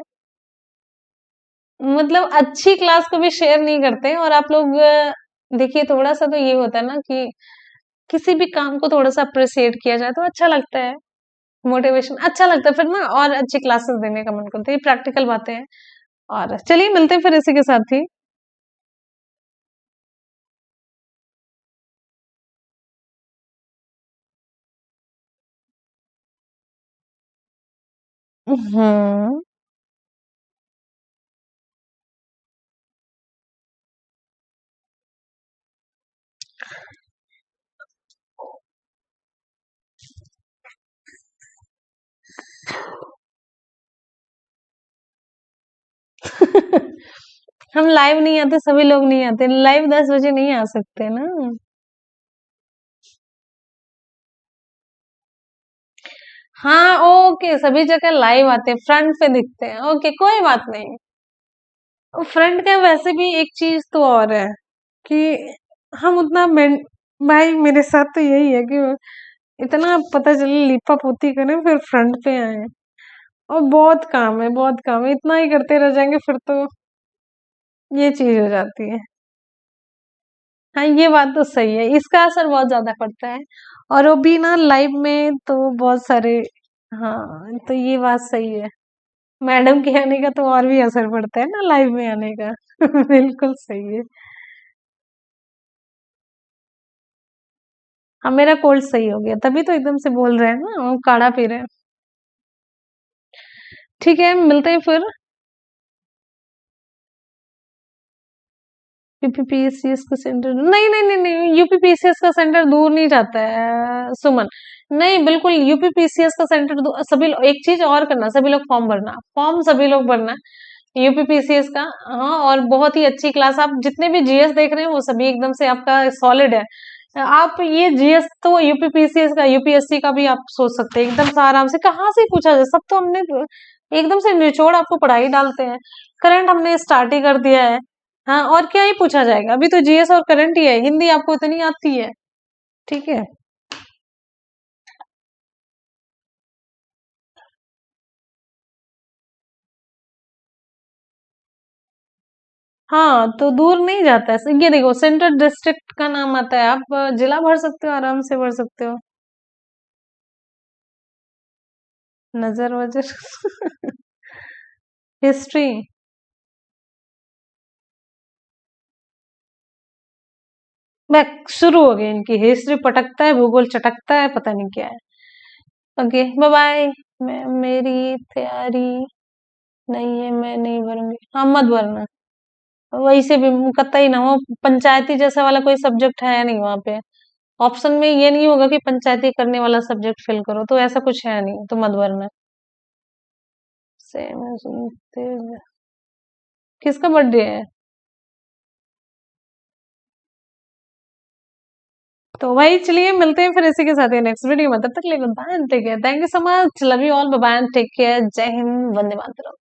मतलब अच्छी क्लास को भी शेयर नहीं करते हैं। और आप लोग देखिए, थोड़ा सा तो ये होता है ना कि किसी भी काम को थोड़ा सा अप्रिसिएट किया जाए तो अच्छा लगता है। मोटिवेशन अच्छा लगता है फिर ना, और अच्छी क्लासेस देने का मन करता है। ये प्रैक्टिकल बातें हैं। और चलिए मिलते हैं फिर इसी के साथ ही। हम्म हम लाइव नहीं आते, सभी लोग नहीं आते लाइव, 10 बजे नहीं आ सकते ना। हाँ ओके, सभी जगह लाइव आते हैं, फ्रंट पे दिखते हैं, ओके कोई बात नहीं। फ्रंट का वैसे भी एक चीज तो और है कि हम उतना भाई मेरे साथ तो यही है कि इतना पता चले लिपा पोती करें फिर फ्रंट पे आए। और बहुत काम है, बहुत काम है, इतना ही करते रह जाएंगे फिर तो ये चीज हो जाती है। हाँ, ये बात तो सही है, इसका असर बहुत ज्यादा पड़ता है। और वो भी ना लाइव में तो बहुत सारे। हाँ, तो ये बात सही है। मैडम के आने का तो और भी असर पड़ता है ना लाइव में आने का। बिल्कुल सही है। हाँ, मेरा कोल्ड सही हो गया, तभी तो एकदम से बोल रहे हैं ना, हम काढ़ा पी रहे हैं। ठीक है, मिलते हैं फिर। यूपीपीसीएस का सेंटर, नहीं नहीं नहीं नहीं, यूपीपीसीएस का सेंटर दूर नहीं जाता है सुमन। नहीं, बिल्कुल यूपीपीसीएस का सेंटर सभी एक चीज और करना, सभी लोग फॉर्म भरना, फॉर्म सभी लोग भरना यूपीपीसीएस का। हाँ, और बहुत ही अच्छी क्लास, आप जितने भी जीएस देख रहे हैं वो सभी एकदम से आपका सॉलिड है। आप ये जीएस तो यूपीपीसीएस का, यूपीएससी का भी आप सोच सकते हैं एकदम से आराम से, कहाँ से पूछा जाए, सब तो हमने एकदम से निचोड़ आपको पढ़ाई डालते हैं। करंट हमने स्टार्ट ही कर दिया है। हाँ, और क्या ही पूछा जाएगा, अभी तो जीएस और करंट ही है, हिंदी आपको इतनी आती है। ठीक है। हाँ, तो दूर नहीं जाता है, ये देखो सेंट्रल डिस्ट्रिक्ट का नाम आता है, आप जिला भर सकते हो, आराम से भर सकते हो। नजर वजर। हिस्ट्री। मैं शुरू हो गई इनकी हिस्ट्री, पटकता है भूगोल, चटकता है, पता नहीं क्या है। Okay, bye bye. मेरी तैयारी नहीं है, मैं नहीं भरूंगी, हाँ मत भरना। वैसे भी कतई ना हो, पंचायती जैसा वाला कोई सब्जेक्ट है नहीं वहां पे। ऑप्शन में ये नहीं होगा कि पंचायती करने वाला सब्जेक्ट फिल करो, तो ऐसा कुछ है नहीं, तो मत भरना। सेम। किसका बर्थडे है? तो भाई चलिए, मिलते हैं फिर इसी के साथ ही नेक्स्ट वीडियो में, तब तक के लिए good bye, take care, thank you so much, love you all, bye bye, take care, जय हिंद, वंदे मातरम।